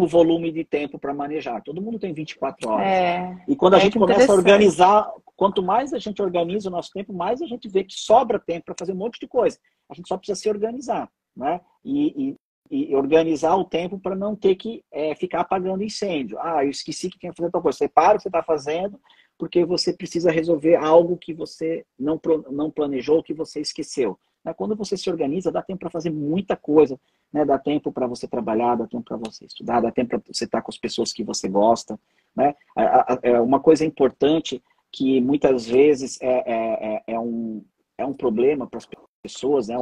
volume de tempo para manejar. Todo mundo tem 24 horas. E quando a gente Que começa a interessante. organizar, quanto mais a gente organiza o nosso tempo, mais a gente vê que sobra tempo para fazer um monte de coisa. A gente só precisa se organizar, né? E organizar o tempo para não ter que ficar apagando incêndio. Ah, eu esqueci que tinha que fazer tal coisa. Você para o que você está fazendo, porque você precisa resolver algo que você não planejou, que você esqueceu. Quando você se organiza, dá tempo para fazer muita coisa, né? Dá tempo para você trabalhar, dá tempo para você estudar, dá tempo para você estar com as pessoas que você gosta, né? Uma coisa importante que muitas vezes é um problema para as pessoas, né?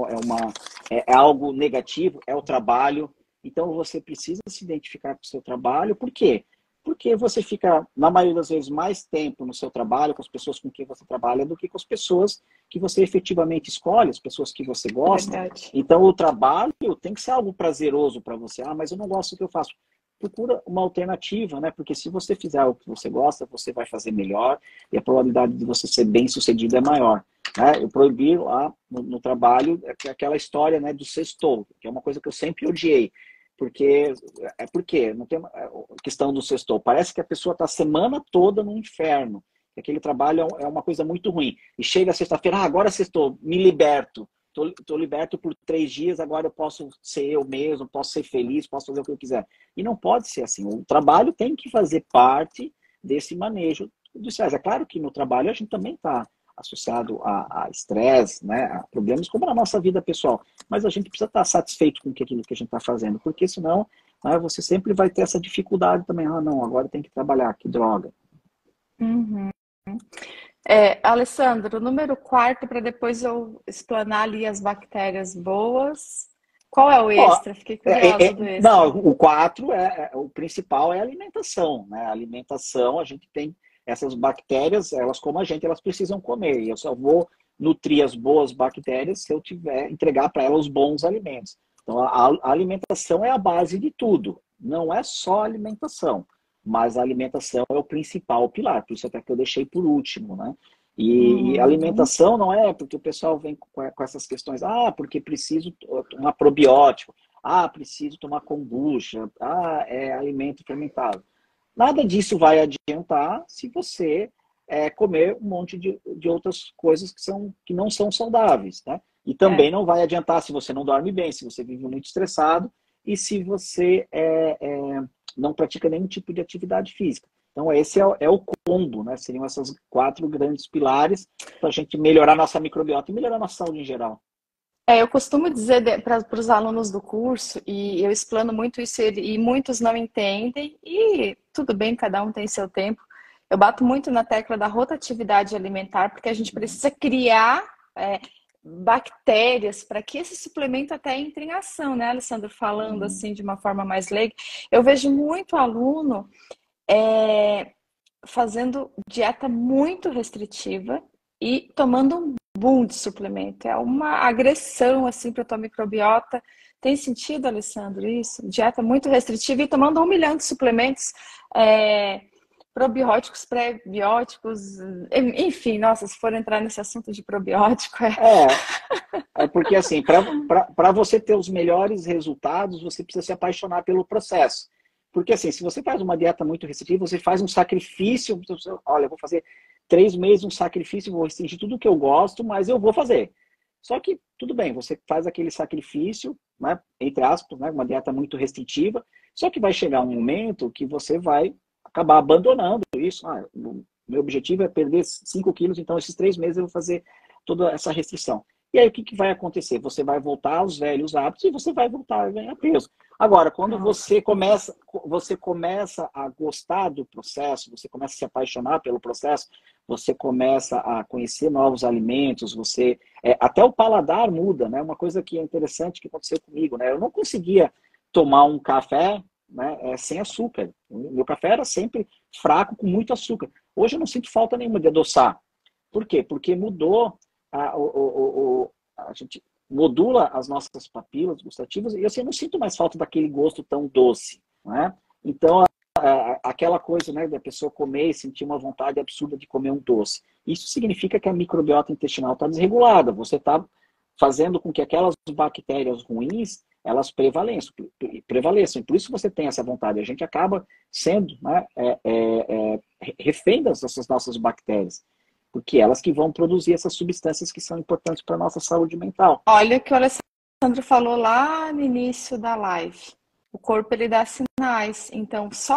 É algo negativo, é o trabalho, Então, você precisa se identificar com o seu trabalho. Por quê? Porque você fica, na maioria das vezes, mais tempo no seu trabalho, com as pessoas com quem você trabalha, do que com as pessoas que você efetivamente escolhe, as pessoas que você gosta. Verdade. Então, o trabalho tem que ser algo prazeroso para você. Ah, mas eu não gosto do que eu faço. Procura uma alternativa, né? Porque se você fizer o que você gosta, você vai fazer melhor e a probabilidade de você ser bem-sucedido é maior. Né? Eu proibi lá no trabalho aquela história, né, do sextou, que é uma coisa que eu sempre odiei. Porque não tem questão do sextou. Parece que a pessoa está a semana toda no inferno. Aquele trabalho é uma coisa muito ruim. E chega sexta-feira, agora sextou, me liberto. Estou liberto por 3 dias, agora eu posso ser eu mesmo, posso ser feliz, posso fazer o que eu quiser. E não pode ser assim. O trabalho tem que fazer parte desse manejo do estresse. É claro que no trabalho a gente também está associado a estresse, né, a problemas como na nossa vida pessoal. Mas a gente precisa estar satisfeito com aquilo que a gente está fazendo, porque senão, né, você sempre vai ter essa dificuldade também. Ah, não, agora tem que trabalhar, que droga. Uhum. Alessandro, número 4, para depois eu explanar ali as bactérias boas. Qual é o Ó, extra? Fiquei curiosa do não, extra. o 4 o principal é a alimentação, né? A alimentação, a gente tem essas bactérias, elas como a gente, elas precisam comer. E eu só vou nutrir as boas bactérias se eu tiver entregar para elas os bons alimentos. Então, a alimentação é a base de tudo. Não é só alimentação, mas a alimentação é o principal pilar. Por isso até que eu deixei por último, né? E Uhum. alimentação não é porque o pessoal vem com essas questões, porque preciso tomar probiótico, preciso tomar kombucha, é alimento fermentado. Nada disso vai adiantar se você comer um monte de outras coisas que não são saudáveis, né? E também É. não vai adiantar se você não dorme bem, se você vive muito estressado e se você não pratica nenhum tipo de atividade física. Então, esse é o combo, né? Seriam essas 4 grandes pilares para a gente melhorar nossa microbiota e melhorar nossa saúde em geral. Eu costumo dizer para os alunos do curso, e eu explano muito isso e muitos não entendem, e tudo bem, cada um tem seu tempo. Eu bato muito na tecla da rotatividade alimentar, porque a gente precisa criar bactérias para que esse suplemento até entre em ação, né, Alessandro? Falando assim de uma forma mais leiga, eu vejo muito aluno fazendo dieta muito restritiva e tomando um boom de suplemento. É uma agressão assim para a tua microbiota. Tem sentido, Alessandro, isso? Dieta muito restritiva e tomando 1 milhão de suplementos, probióticos, pré-bióticos, enfim, nossa, se for entrar nesse assunto de probiótico, É, porque assim, para você ter os melhores resultados, você precisa se apaixonar pelo processo. Porque assim, se você faz uma dieta muito restritiva, você faz um sacrifício, olha, eu vou fazer 3 meses um sacrifício, vou restringir tudo que eu gosto, mas eu vou fazer. Só que, tudo bem, você faz aquele sacrifício, né, entre aspas, né, uma dieta muito restritiva, só que vai chegar um momento que você vai acabar abandonando isso. O meu objetivo é perder 5 quilos, então esses 3 meses eu vou fazer toda essa restrição. E aí o que vai acontecer? Você vai voltar aos velhos hábitos e você vai voltar a ganhar peso. Agora, quando nossa. você começa a gostar do processo, você começa a se apaixonar pelo processo, você começa a conhecer novos alimentos, até o paladar muda, né? Uma coisa que é interessante que aconteceu comigo, né? Eu não conseguia tomar um café, né, sem açúcar. O meu café era sempre fraco, com muito açúcar. Hoje eu não sinto falta nenhuma de adoçar. Por quê? Porque mudou a gente modula as nossas papilas gustativas e assim, eu não sinto mais falta daquele gosto tão doce, né? Então, aquela coisa, né, da pessoa comer e sentir uma vontade absurda de comer um doce. Isso significa que a microbiota intestinal está desregulada. Você está fazendo com que aquelas bactérias ruins elas prevaleçam. Por isso você tem essa vontade. A gente acaba sendo, né, refém dessas nossas bactérias, porque elas que vão produzir essas substâncias que são importantes para a nossa saúde mental. Olha o que o Alessandro falou lá no início da live. O corpo ele dá sinais. Então, só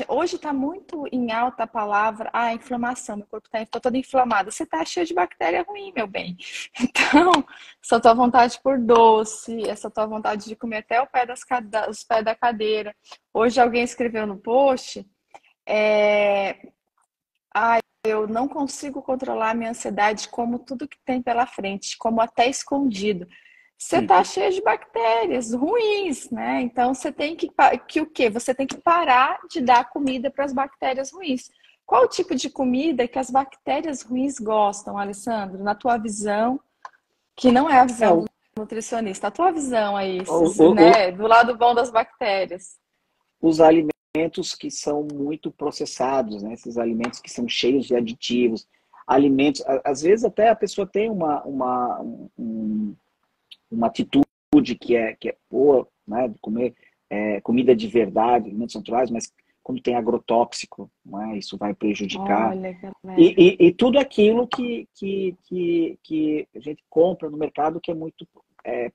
hoje está muito em alta a palavra inflamação. Meu corpo está todo inflamado. Você está cheio de bactéria ruim, meu bem. Então, essa tua vontade por doce, essa tua vontade de comer até os pés da cadeira. Hoje alguém escreveu no post. Eu não consigo controlar a minha ansiedade, como tudo que tem pela frente, como até escondido. você tá cheio de bactérias ruins, né? Então você tem que o quê? Você tem que parar de dar comida para as bactérias ruins. Qual o tipo de comida que as bactérias ruins gostam, Alessandro? Na tua visão, que não é a É, visão do nutricionista, a tua visão aí, o, né? Do lado bom das bactérias. os alimentos que são muito processados, né? Esses alimentos que são cheios de aditivos, alimentos, às vezes até a pessoa tem uma atitude que é boa, né? De comer comida de verdade, alimentos naturais, mas quando tem agrotóxico, né? Isso vai prejudicar. Olha, galera. E tudo aquilo que a gente compra no mercado que é muito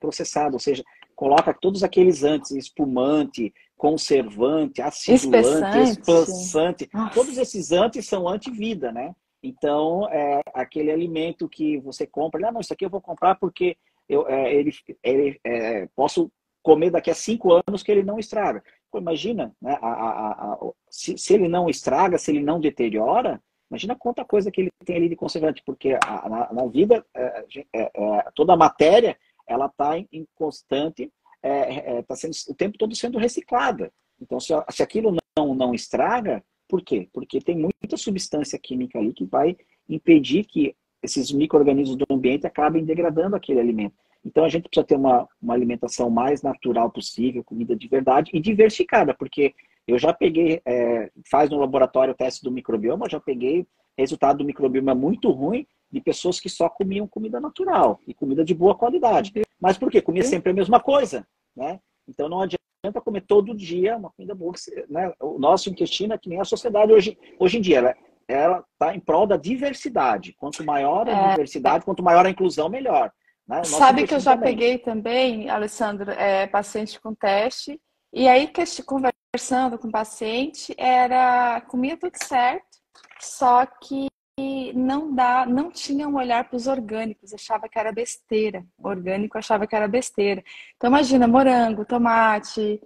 processado, ou seja, coloca todos aqueles antes, espumante, conservante, acidulante, Espessante. espessante, todos Nossa. esses antes são anti-vida, né? Então, aquele alimento que você compra, não, isso aqui eu vou comprar porque posso comer daqui a 5 anos que ele não estraga. Pô, imagina, né? Se ele não estraga, se ele não deteriora, imagina quanta coisa que ele tem ali de conservante, porque na vida toda a matéria ela está em constante, está sendo o tempo todo sendo reciclada. Então, se aquilo não estraga, por quê? Porque tem muita substância química ali que vai impedir que esses micro-organismos do ambiente acabem degradando aquele alimento. Então a gente precisa ter uma alimentação mais natural possível, comida de verdade e diversificada, porque eu já peguei, faz no laboratório o teste do microbioma, já peguei resultado do microbioma muito ruim de pessoas que só comiam comida natural e comida de boa qualidade. Mas por quê? Comia sempre a mesma coisa, né? Então não adianta comer todo dia uma comida boa, né? O nosso intestino é que nem a sociedade hoje em dia, ela está em prol da diversidade. Quanto maior a diversidade, quanto maior a inclusão, melhor. Né? O nosso Sabe que eu intestino já também. peguei também, Alessandro, paciente com teste, e aí conversando com o paciente, comia tudo certo, só que não tinha um olhar para os orgânicos, achava que era besteira. Orgânico achava que era besteira. Então imagina, morango, tomate.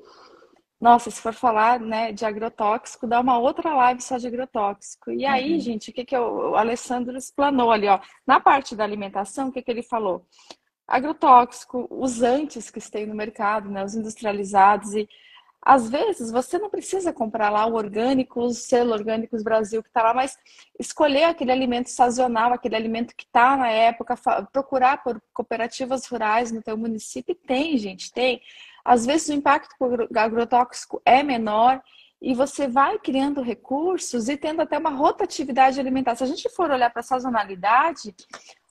Nossa, se for falar, né, de agrotóxico, dá uma outra live só de agrotóxico. E aí, Uhum. gente, o Alessandro explanou ali, ó, na parte da alimentação, o que ele falou? Agrotóxico, os antes que tem no mercado, né, os industrializados, e às vezes você não precisa comprar lá o orgânico, o selo Orgânicos Brasil que está lá, mas escolher aquele alimento sazonal, aquele alimento que está na época, procurar por cooperativas rurais no teu município, tem, gente, tem. Às vezes o impacto agrotóxico é menor e você vai criando recursos e tendo até uma rotatividade alimentar. Se a gente for olhar para a sazonalidade,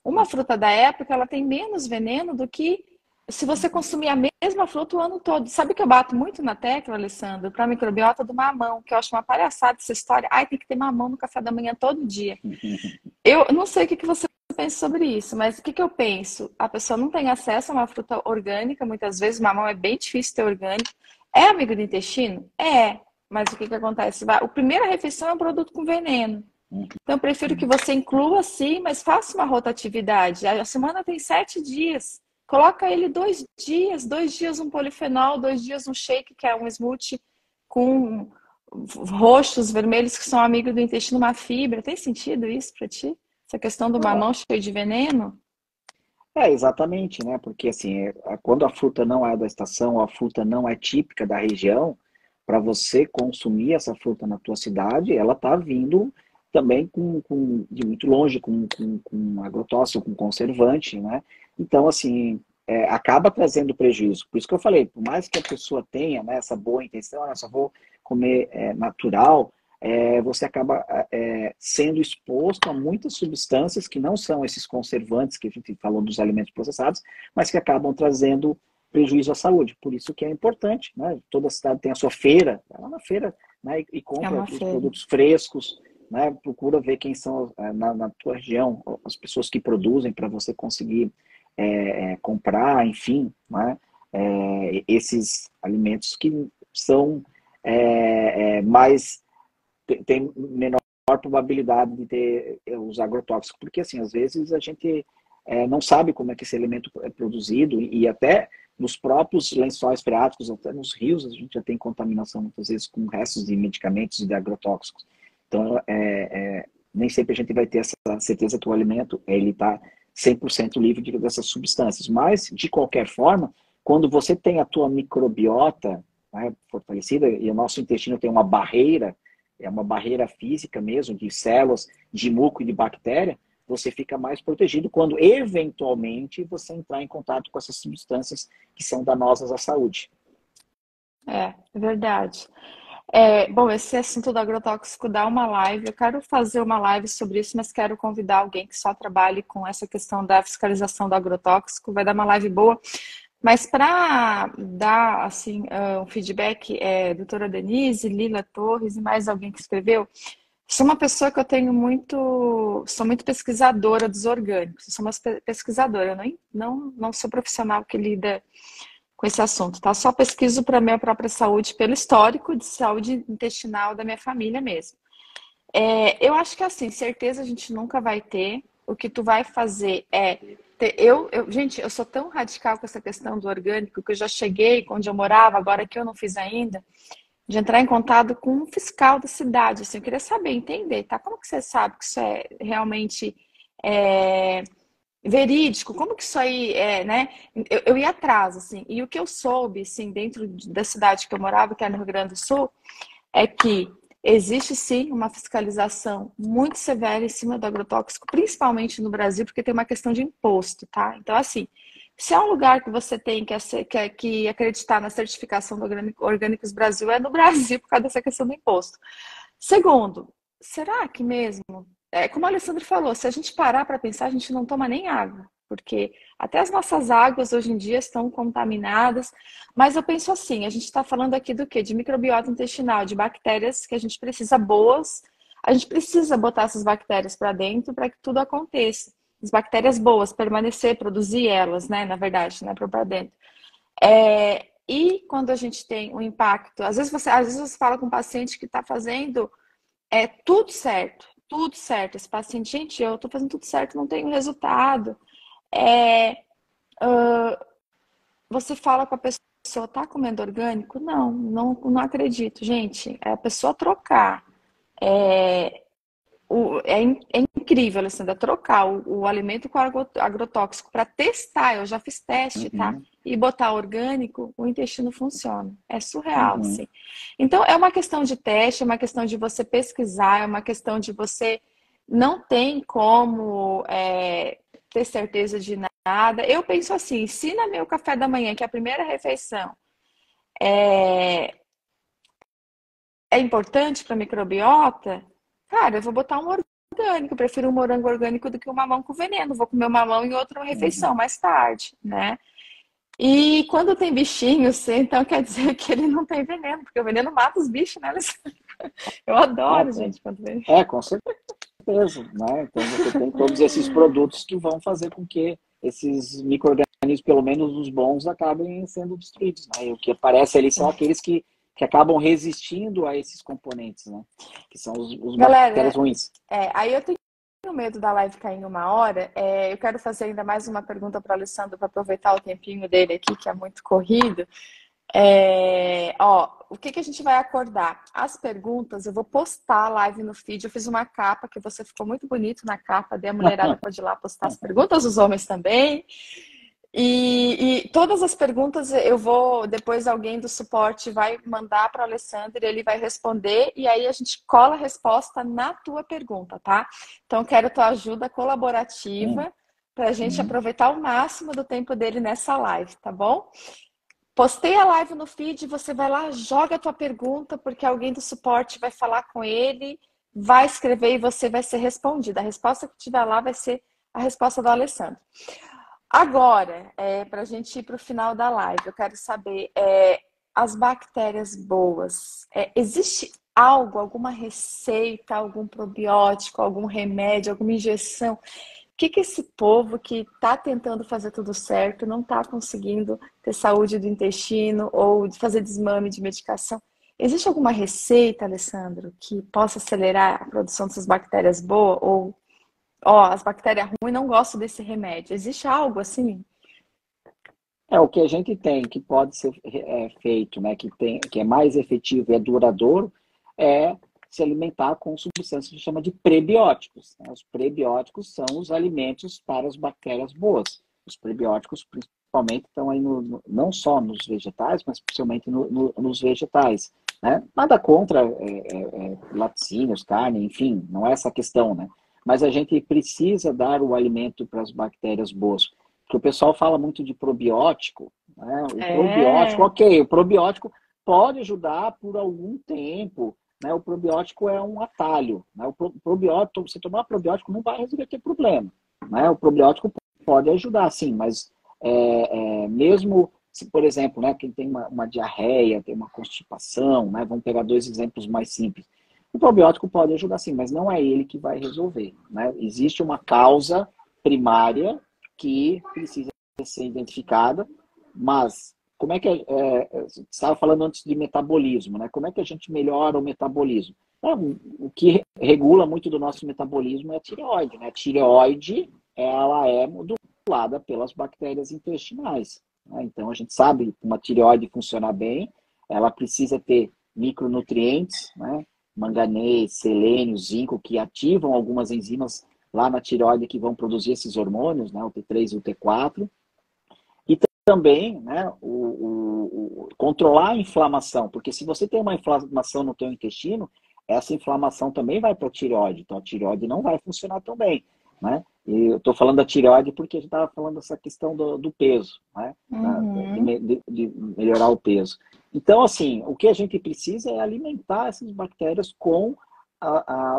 uma fruta da época, ela tem menos veneno do que se você consumir a mesma fruta o ano todo. Sabe que eu bato muito na tecla, Alessandro, para a microbiota do mamão, que eu acho uma palhaçada essa história. Ai, tem que ter mamão no café da manhã todo dia. Eu não sei o que você pensa sobre isso, mas o que eu penso? A pessoa não tem acesso a uma fruta orgânica, muitas vezes o mamão é bem difícil ter orgânico. É amigo do intestino? É. Mas o que acontece? A primeira refeição é um produto com veneno. Então, eu prefiro que você inclua sim, mas faça uma rotatividade. A semana tem 7 dias. Coloca ele 2 dias um polifenol, 2 dias um shake, que é um smoothie com roxos, vermelhos, que são amigos do intestino, uma fibra. Tem sentido isso para ti? Essa questão do Ah, mamão cheio de veneno? exatamente, né? Porque assim, quando a fruta não é da estação, ou a fruta não é típica da região, para você consumir essa fruta na tua cidade, ela está vindo também de muito longe, com agrotóxico, com conservante, né? Então, assim, acaba trazendo prejuízo. Por isso que eu falei, por mais que a pessoa tenha, né, essa boa intenção, só vou comer natural, você acaba sendo exposto a muitas substâncias que não são esses conservantes que a gente falou dos alimentos processados, mas que acabam trazendo prejuízo à saúde. Por isso que é importante, né? Toda cidade tem a sua feira, vai lá na feira, né, e É compra uma os feira. produtos frescos, né? Procura ver quem são na tua região as pessoas que produzem para você conseguir comprar, enfim, né? Esses alimentos que são mais tem menor probabilidade de ter os agrotóxicos, porque assim, às vezes a gente não sabe como é que esse alimento é produzido e até nos próprios lençóis freáticos, até nos rios, a gente já tem contaminação muitas vezes com restos de medicamentos e de agrotóxicos. Então, nem sempre a gente vai ter essa certeza que o alimento ele está 100% livre dessas substâncias. Mas, de qualquer forma, quando você tem a tua microbiota, né, fortalecida, e o nosso intestino tem uma barreira, é uma barreira física mesmo, de células, de muco e de bactéria, você fica mais protegido quando, eventualmente, você entrar em contato com essas substâncias que são danosas à saúde. É verdade. Bom, esse assunto do agrotóxico dá uma live. Eu quero fazer uma live sobre isso, mas quero convidar alguém que só trabalhe com essa questão da fiscalização do agrotóxico. Vai dar uma live boa. Mas para dar assim um feedback, doutora Denise, Lila Torres e mais alguém que escreveu, sou uma pessoa que eu tenho sou muito pesquisadora dos orgânicos. Sou uma pesquisadora, eu não sou profissional que lida com esse assunto, tá? Só pesquiso para minha própria saúde, pelo histórico de saúde intestinal da minha família mesmo. Eu acho que assim, certeza a gente nunca vai ter. O que tu vai fazer gente, eu sou tão radical com essa questão do orgânico que eu já cheguei onde eu morava, agora que eu não fiz ainda, de entrar em contato com um fiscal da cidade. Assim, eu queria saber, entender, tá? Como que você sabe que isso é realmente verídico? Como que isso aí né? Eu ia atrás, assim, e o que eu soube, assim, dentro da cidade que eu morava, que era no Rio Grande do Sul, é que existe sim uma fiscalização muito severa em cima do agrotóxico, principalmente no Brasil, porque tem uma questão de imposto, tá? Então, assim, se é um lugar que você tem que acreditar na certificação do Orgânicos Brasil, é no Brasil por causa dessa questão do imposto. Segundo, será que mesmo? Como o Alessandro falou, se a gente parar para pensar, a gente não toma nem água, porque até as nossas águas hoje em dia estão contaminadas. Mas eu penso assim, a gente está falando aqui do quê? De microbiota intestinal, de bactérias que a gente precisa boas. A gente precisa botar essas bactérias para dentro para que tudo aconteça. As bactérias boas, permanecer, produzir elas, né? Na verdade, né? Para dentro. E quando a gente tem um impacto, às vezes você fala com um paciente que está fazendo tudo certo, tudo certo. Esse paciente, gente, eu estou fazendo tudo certo, não tenho resultado. Você fala com a pessoa, tá comendo orgânico? Não acredito, gente. É a pessoa trocar. É incrível, Alessandra, trocar o alimento com agrotóxico para testar. Eu já fiz teste, tá? E botar orgânico, o intestino funciona. É surreal, assim. Então, é uma questão de teste, é uma questão de você pesquisar, é uma questão de você não tem como ter certeza de nada. Eu penso assim, se no meu café da manhã, que é a primeira refeição, é importante para a microbiota, cara, eu vou botar um orgânico. Eu prefiro um morango orgânico do que um mamão com veneno. Vou comer o mamão em outra refeição mais tarde, né? E quando tem bichinhos, então quer dizer que ele não tem veneno, porque o veneno mata os bichos, né? Eu adoro, gente, quando vem. Com certeza, né? Então você tem todos esses produtos que vão fazer com que esses micro-organismos, pelo menos os bons, acabem sendo destruídos, né? E o que aparece ali são aqueles que acabam resistindo a esses componentes, né? Que são os bactérias ruins. Aí eu tenho medo da live cair em 1 hora. Eu quero fazer ainda mais uma pergunta para o Alessandro, para aproveitar o tempinho dele aqui, que é muito corrido. O que a gente vai acordar? As perguntas, eu vou postar a live no feed. Eu fiz uma capa, que você ficou muito bonito na capa, daí a mulherada pode ir lá postar as perguntas, os homens também. E todas as perguntas eu vou, depois alguém do suporte vai mandar para o Alessandro e ele vai responder, e aí a gente cola a resposta na tua pergunta, tá? Então, quero tua ajuda colaborativa para a gente aproveitar o máximo do tempo dele nessa live, tá bom? Postei a live no feed, você vai lá, joga a tua pergunta, porque alguém do suporte vai falar com ele, vai escrever e você vai ser respondida. A resposta que tiver lá vai ser a resposta do Alessandro. Agora, para a gente ir para o final da live, eu quero saber, as bactérias boas, existe algo, alguma receita, algum probiótico, algum remédio, alguma injeção? O que esse povo que está tentando fazer tudo certo, não está conseguindo ter saúde do intestino ou de fazer desmame de medicação? Existe alguma receita, Alessandro, que possa acelerar a produção dessas bactérias boas? Ou, as bactérias ruins não gostam desse remédio. Existe algo assim? O que a gente tem que pode ser feito, né, que é mais efetivo e é duradouro, se alimentar com substâncias que a gente chama de prebióticos, né? Os prebióticos são os alimentos para as bactérias boas. Os prebióticos, principalmente, estão aí não só nos vegetais, mas principalmente nos vegetais, né? Nada contra laticínios, carne, enfim, não é essa a questão, né? Mas a gente precisa dar o alimento para as bactérias boas. Porque o pessoal fala muito de probiótico, né? O probiótico, ok, o probiótico pode ajudar por algum tempo, né? O probiótico é um atalho, né? O probiótico, você tomar probiótico não vai resolver aquele problema, né? O probiótico pode ajudar, sim, mas mesmo se, por exemplo, né, quem tem uma diarreia, tem uma constipação, né? Vamos pegar dois exemplos mais simples. O probiótico pode ajudar, sim, mas não é ele que vai resolver, né? Existe uma causa primária que precisa ser identificada, mas como é que você estava falando antes de metabolismo, né? Como é que a gente melhora o metabolismo? O que regula muito do nosso metabolismo é a tireoide, né? A tireoide, ela é modulada pelas bactérias intestinais, né? Então a gente sabe que uma tireoide funcionar bem, ela precisa ter micronutrientes, né? Manganês, selênio, zinco, que ativam algumas enzimas lá na tireoide que vão produzir esses hormônios, né? O T3 e o T4. E também, né, controlar a inflamação, porque se você tem uma inflamação no teu intestino, essa inflamação também vai para a tireoide, então a tireoide não vai funcionar tão bem, né? E eu estou falando da tireoide porque a gente estava falando dessa questão do peso, né? De melhorar o peso. Então, assim, o que a gente precisa é alimentar essas bactérias com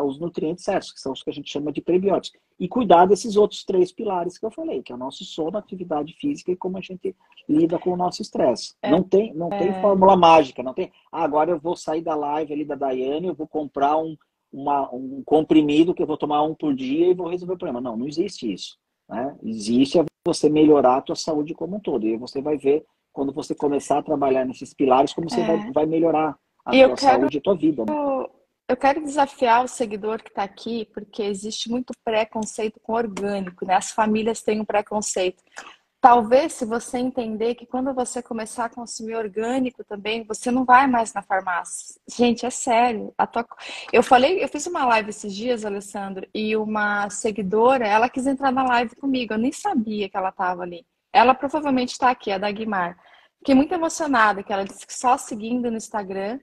os nutrientes certos, que são os que a gente chama de prebióticos. E cuidar desses outros 3 pilares que eu falei, que é o nosso sono, atividade física e como a gente lida com o nosso estresse. Não tem fórmula mágica, não tem. Agora eu vou sair da live ali da Daiane, eu vou comprar um comprimido que eu vou tomar 1 por dia e vou resolver o problema. Não existe isso, né? Existe você melhorar a tua saúde como um todo. E você vai ver, quando você começar a trabalhar nesses pilares, como você vai melhorar a tua saúde e a tua vida, né? Eu quero desafiar o seguidor que está aqui, porque existe muito preconceito com orgânico, né? As famílias têm um preconceito. Talvez, se você entender que quando você começar a consumir orgânico também, você não vai mais na farmácia. Gente, é sério. Eu fiz uma live esses dias, Alessandro, e uma seguidora, ela quis entrar na live comigo. Eu nem sabia que ela estava ali. Ela provavelmente está aqui, a Dagmar. Fiquei muito emocionada, que ela disse que só seguindo no Instagram,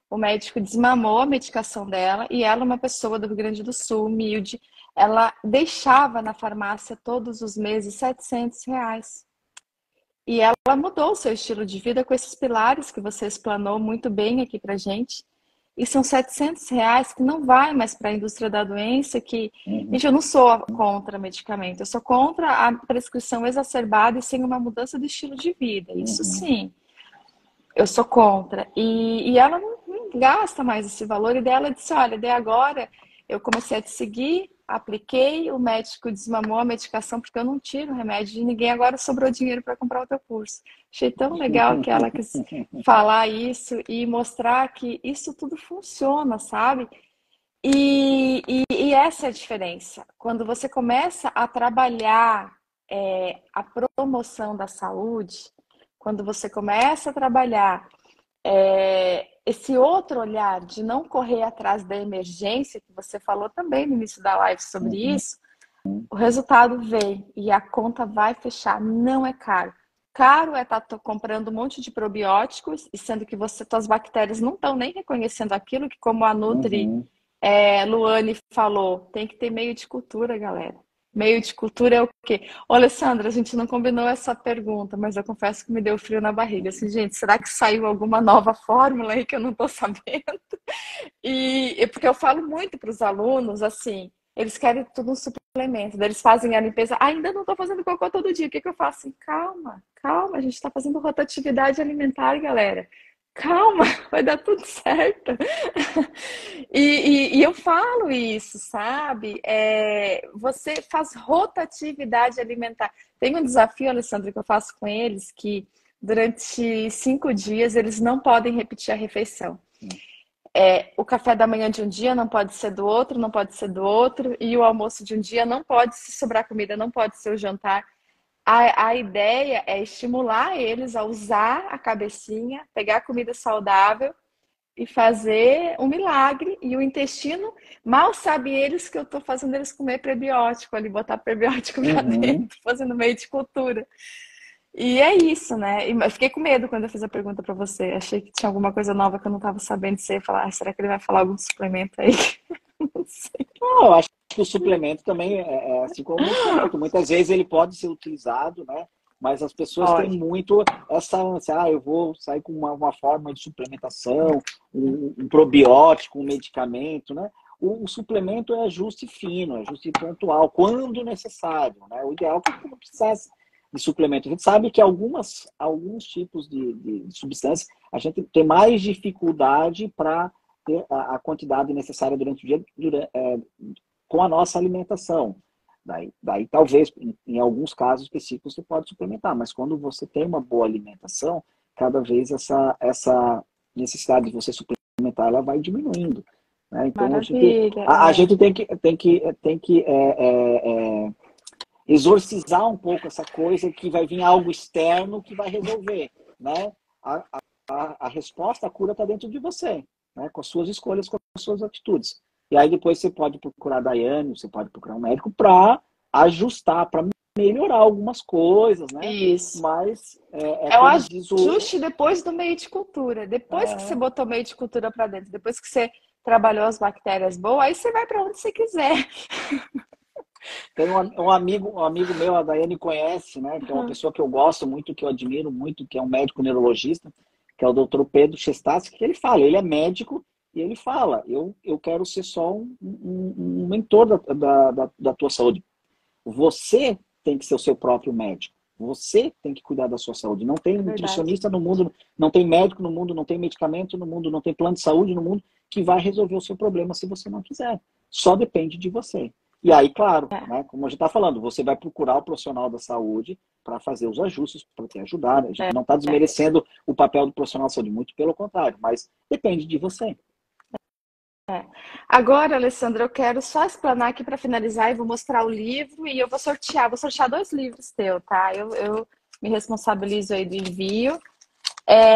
o médico desmamou a medicação dela e ela, uma pessoa do Rio Grande do Sul, humilde, ela deixava na farmácia todos os meses R$ 700. E ela mudou o seu estilo de vida com esses pilares que você explanou muito bem aqui pra gente. E são R$ 700 que não vai mais para a indústria da doença, que... Gente, eu não sou contra medicamento, eu sou contra a prescrição exacerbada e sem uma mudança do estilo de vida. Isso sim, eu sou contra. E ela não gasta mais esse valor. E dela disse, olha, daí agora eu comecei a te seguir, apliquei, o médico desmamou a medicação porque eu não tiro remédio de ninguém, agora sobrou dinheiro para comprar o teu curso. Achei tão legal que ela quis falar isso e mostrar que isso tudo funciona, sabe? E essa é a diferença. Quando você começa a trabalhar a promoção da saúde, quando você começa a trabalhar esse outro olhar de não correr atrás da emergência, que você falou também no início da live sobre isso, o resultado vem e a conta vai fechar, não é caro. Caro é estar comprando um monte de probióticos, e sendo que suas bactérias não estão nem reconhecendo aquilo, que como a Nutri Luane falou, tem que ter meio de cultura, galera. Meio de cultura é o quê? Ô, Alessandra, a gente não combinou essa pergunta, mas eu confesso que me deu frio na barriga. Assim, gente, será que saiu alguma nova fórmula aí que eu não tô sabendo? Porque eu falo muito para os alunos, assim, eles querem tudo um suplemento, daí eles fazem a limpeza, ainda não tô fazendo cocô todo dia, o que eu faço? Assim, calma, a gente tá fazendo rotatividade alimentar, galera. Calma, vai dar tudo certo. E eu falo isso, sabe? Você faz rotatividade alimentar. Tem um desafio, Alessandra, que eu faço com eles, que durante 5 dias eles não podem repetir a refeição. O café da manhã de um dia não pode ser do outro, não pode ser do outro, e o almoço de um dia não pode, se sobrar comida, não pode ser o jantar. A ideia é estimular eles a usar a cabecinha, pegar comida saudável e fazer um milagre. E o intestino, mal sabe eles que eu estou fazendo eles comer prebiótico ali, botar prebiótico para Uhum. dentro, fazendo meio de cultura. E é isso, né? E eu fiquei com medo quando eu fiz a pergunta para você. Achei que tinha alguma coisa nova que eu não estava sabendo. Você ia falar, ah, será que ele vai falar algum suplemento aí? Não sei. Não, eu acho que o suplemento também é assim como o medicamento. Muitas vezes ele pode ser utilizado, né? Mas as pessoas têm Pode. muito essa ânsia, eu vou sair com uma forma de suplementação, um probiótico, um medicamento, né? O suplemento é ajuste fino, é ajuste pontual, quando necessário, né? O ideal é que não precisasse de suplemento. A gente sabe que alguns tipos de substâncias a gente tem mais dificuldade para ter a quantidade necessária durante o dia com a nossa alimentação. Daí talvez, em alguns casos específicos, você pode suplementar, mas quando você tem uma boa alimentação, cada vez essa necessidade de você suplementar ela vai diminuindo. Né? Então Maravilha. a gente tem que exorcizar um pouco essa coisa que vai vir algo externo que vai resolver. Né? A, a resposta, a cura está dentro de você, né? Com as suas escolhas, com as suas atitudes. E aí depois você pode procurar a Daiane, você pode procurar um médico para ajustar, para melhorar algumas coisas, né? Isso. Mas É o como diz o. ajuste depois do meio de cultura. Depois que você É, botou meio de cultura para dentro, depois que você trabalhou as bactérias boas, aí você vai para onde você quiser. tem um amigo meu, a Daiane conhece, né? Que é uma pessoa que eu gosto muito, que eu admiro muito, que é um médico neurologista, que é o Dr. Pedro Chestassi, que ele fala, ele é médico e ele fala, eu quero ser só um mentor da tua saúde. Você tem que ser o seu próprio médico. Você tem que cuidar da sua saúde. Não tem É verdade. nutricionista no mundo, não tem médico no mundo, não tem medicamento no mundo, não tem plano de saúde no mundo que vai resolver o seu problema se você não quiser. Só depende de você. E aí, claro, É, né, como a gente está falando, você vai procurar o profissional da saúde para fazer os ajustes, para te ajudar. A gente não está é. desmerecendo o papel do profissional da saúde, muito pelo contrário, mas depende de você. Agora, Alessandra, eu quero só explanar aqui para finalizar e vou mostrar o livro e eu vou sortear dois livros teu, tá? Eu me responsabilizo aí do envio.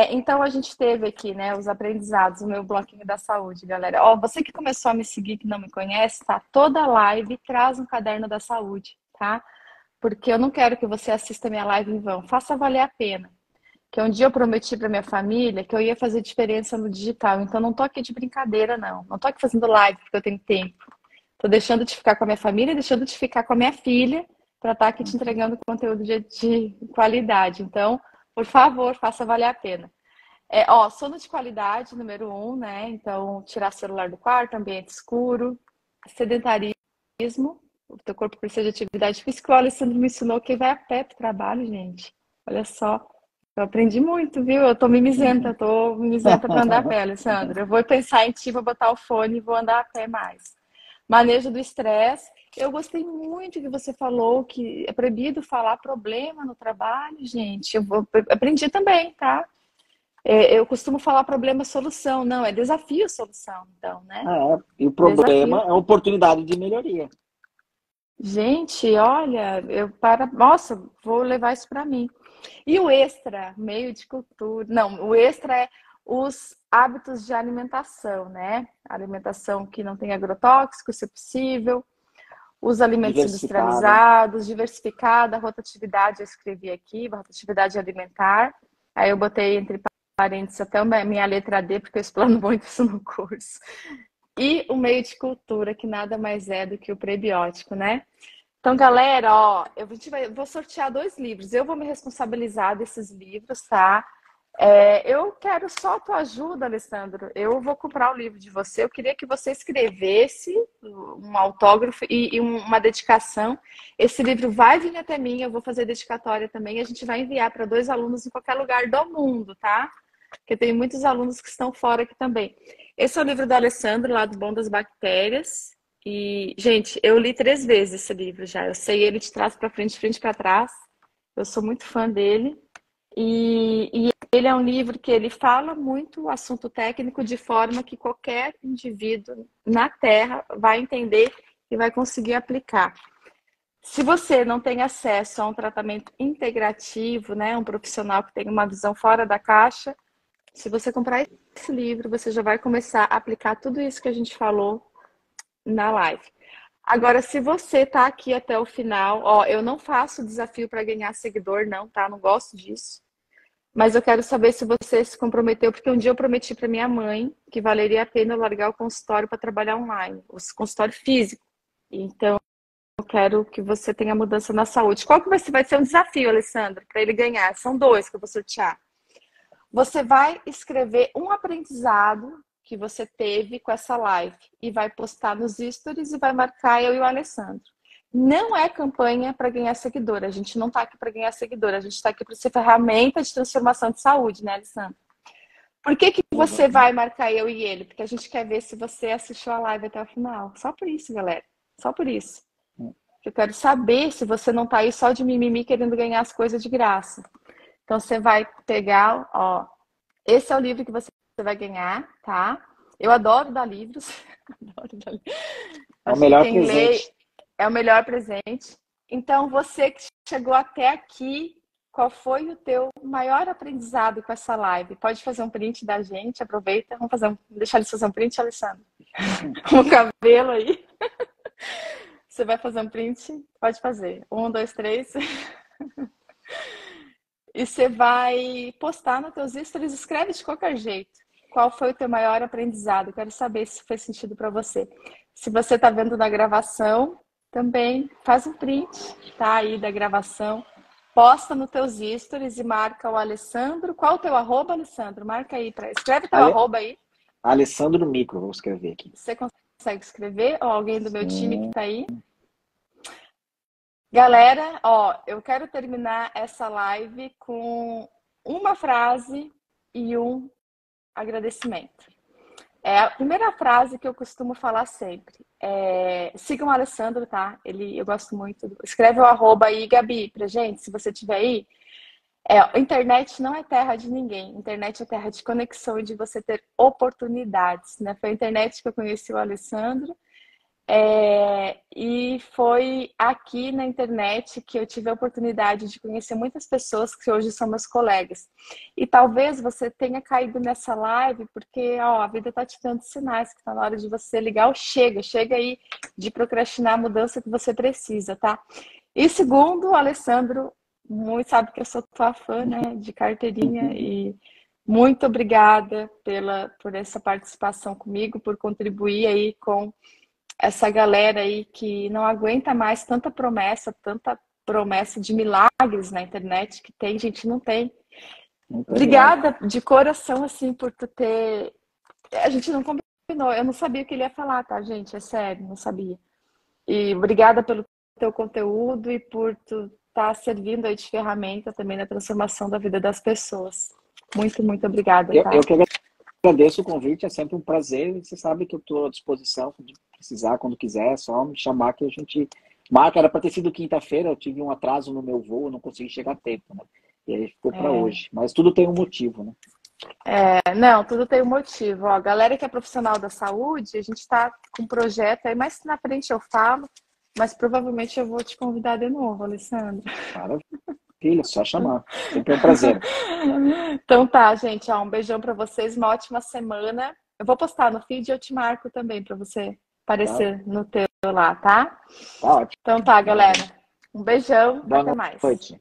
Então a gente teve aqui, né, os aprendizados, o meu bloquinho da saúde, galera. Ó, você que começou a me seguir, que não me conhece, tá? Toda live traz um caderno da saúde, tá? Porque eu não quero que você assista minha live em vão. Faça valer a pena. Que um dia eu prometi para minha família que eu ia fazer diferença no digital. Então não tô aqui de brincadeira, não. Não tô aqui fazendo live porque eu tenho tempo. Tô deixando de ficar com a minha família, deixando de ficar com a minha filha para estar aqui te entregando conteúdo de qualidade. Então, por favor, faça valer a pena. Sono de qualidade, número um, né? Então, tirar celular do quarto, ambiente escuro, sedentarismo, o teu corpo precisa de atividade física. O Alessandro me ensinou que vai a pé pro trabalho, gente. Olha só. Eu aprendi muito, viu? Uhum. Tô mimizenta para andar a pé, Alessandro. Eu vou pensar em ti, vou botar o fone e vou andar a pé mais. Manejo do estresse. Eu gostei muito que você falou que é proibido falar problema no trabalho, gente. Aprendi também, tá? Eu costumo falar problema-solução. Não, é desafio-solução, então, né? E o problema Desafio. é a oportunidade de melhoria. Gente, olha, Nossa, vou levar isso para mim. E o extra, meio de cultura. Não, o extra é os hábitos de alimentação, né? Alimentação que não tem agrotóxicos, se possível. Os alimentos Diversificada. industrializados, diversificada, rotatividade, eu escrevi aqui, rotatividade alimentar. Aí eu botei entre parênteses até a minha letra D, porque eu explano muito isso no curso. E o meio de cultura, que nada mais é do que o prebiótico, né? Então, galera, ó, vou sortear dois livros. Eu vou me responsabilizar desses livros, tá? Eu quero só a tua ajuda, Alessandro. Eu vou comprar o livro de você. Eu queria que você escrevesse um autógrafo e uma dedicação. Esse livro vai vir até mim, eu vou fazer dedicatória também. A gente vai enviar para dois alunos em qualquer lugar do mundo, tá? Porque tem muitos alunos que estão fora aqui também. Esse é o livro do Alessandro, lá do Bom das Bactérias. E, gente, eu li 3 vezes esse livro já. Eu sei ele de trás para frente para trás. Eu sou muito fã dele. E ele é um livro que ele fala muito o assunto técnico de forma que qualquer indivíduo na Terra vai entender e vai conseguir aplicar. Se você não tem acesso a um tratamento integrativo, né, um profissional que tem uma visão fora da caixa, Se você comprar esse livro, você já vai começar a aplicar tudo isso que a gente falou na live. Agora, se você tá aqui até o final, ó, eu não faço desafio para ganhar seguidor, não, tá? Não gosto disso. Mas eu quero saber se você se comprometeu, porque um dia eu prometi para minha mãe que valeria a pena eu largar o consultório para trabalhar online, o consultório físico. Então, eu quero que você tenha mudança na saúde. Qual que vai ser um desafio, Alessandra, para ele ganhar? São 2 que eu vou sortear. Você vai escrever um aprendizado que você teve com essa live e vai postar nos stories e vai marcar eu e o Alessandro. Não é campanha para ganhar seguidor. A gente não está aqui para ganhar seguidor. A gente está aqui para ser ferramenta de transformação de saúde, né, Alessandro? Por que você vai marcar eu e ele? Porque a gente quer ver se você assistiu a live até o final. Só por isso, galera. Só por isso. Eu quero saber se você não está aí só de mimimi querendo ganhar as coisas de graça. Então, você vai pegar, ó, esse é o livro que você vai ganhar, tá? Eu adoro dar livros. Adoro dar livros. É o melhor presente. É o melhor presente. Então, você que chegou até aqui, qual foi o teu maior aprendizado com essa live? Pode fazer um print da gente, aproveita. Deixar eles fazer um print, Alessandro? O cabelo aí. Você vai fazer um print? Pode fazer. 1, 2, 3. E você vai postar nos teus stories, escreve de qualquer jeito. Qual foi o teu maior aprendizado? Quero saber se fez sentido para você. Se você está vendo na gravação, também faz um print, tá aí da gravação. Posta nos teus stories e marca o Alessandro. Qual o teu arroba, Alessandro? Marca aí. Escreve teu arroba aí. Alessandro Micro, vou escrever aqui. Você consegue escrever? Ou alguém do meu time que está aí? Galera, ó, eu quero terminar essa live com uma frase e um agradecimento. É a primeira frase que eu costumo falar sempre. Sigam o Alessandro, tá? Eu gosto muito. Escreve o arroba aí, Gabi, pra gente, se você tiver aí. Internet não é terra de ninguém. Internet é terra de conexão e de você ter oportunidades, né? Foi a internet que eu conheci o Alessandro. E foi aqui na internet que eu tive a oportunidade de conhecer muitas pessoas que hoje são meus colegas. E talvez você tenha caído nessa live porque a vida está te dando sinais que está na hora de você ligar o chega aí de procrastinar a mudança que você precisa, tá? E segundo, o Alessandro, muito sabe que eu sou tua fã, né, de carteirinha, e muito obrigada por essa participação comigo, por contribuir aí com essa galera aí que não aguenta mais tanta promessa de milagres na internet que tem, gente, não tem. Obrigada de coração, assim, por tu ter... A gente não combinou, eu não sabia o que ele ia falar, tá, gente? É sério, não sabia. E obrigada pelo teu conteúdo e por tu estar servindo aí de ferramenta também na transformação da vida das pessoas. Muito, muito obrigada, tá? Eu que agradeço o convite, é sempre um prazer. Você sabe que eu estou à disposição de precisar, quando quiser, é só me chamar que a gente marca. Era para ter sido quinta-feira, eu tive um atraso no meu voo, não consegui chegar a tempo, né? E aí ficou para hoje. Mas tudo tem um motivo, né? Não, tudo tem um motivo. Ó, galera que é profissional da saúde, a gente está com um projeto aí, mais na frente eu falo, mas provavelmente eu vou te convidar de novo, Alessandro. Maravilha, só chamar. Sempre é um prazer. Então tá, gente, ó, um beijão para vocês, uma ótima semana. Eu vou postar no feed e eu te marco também para você aparecer no teu lá, tá? Tá ótimo. Então tá, galera. Um beijão, Boa até mais. noite.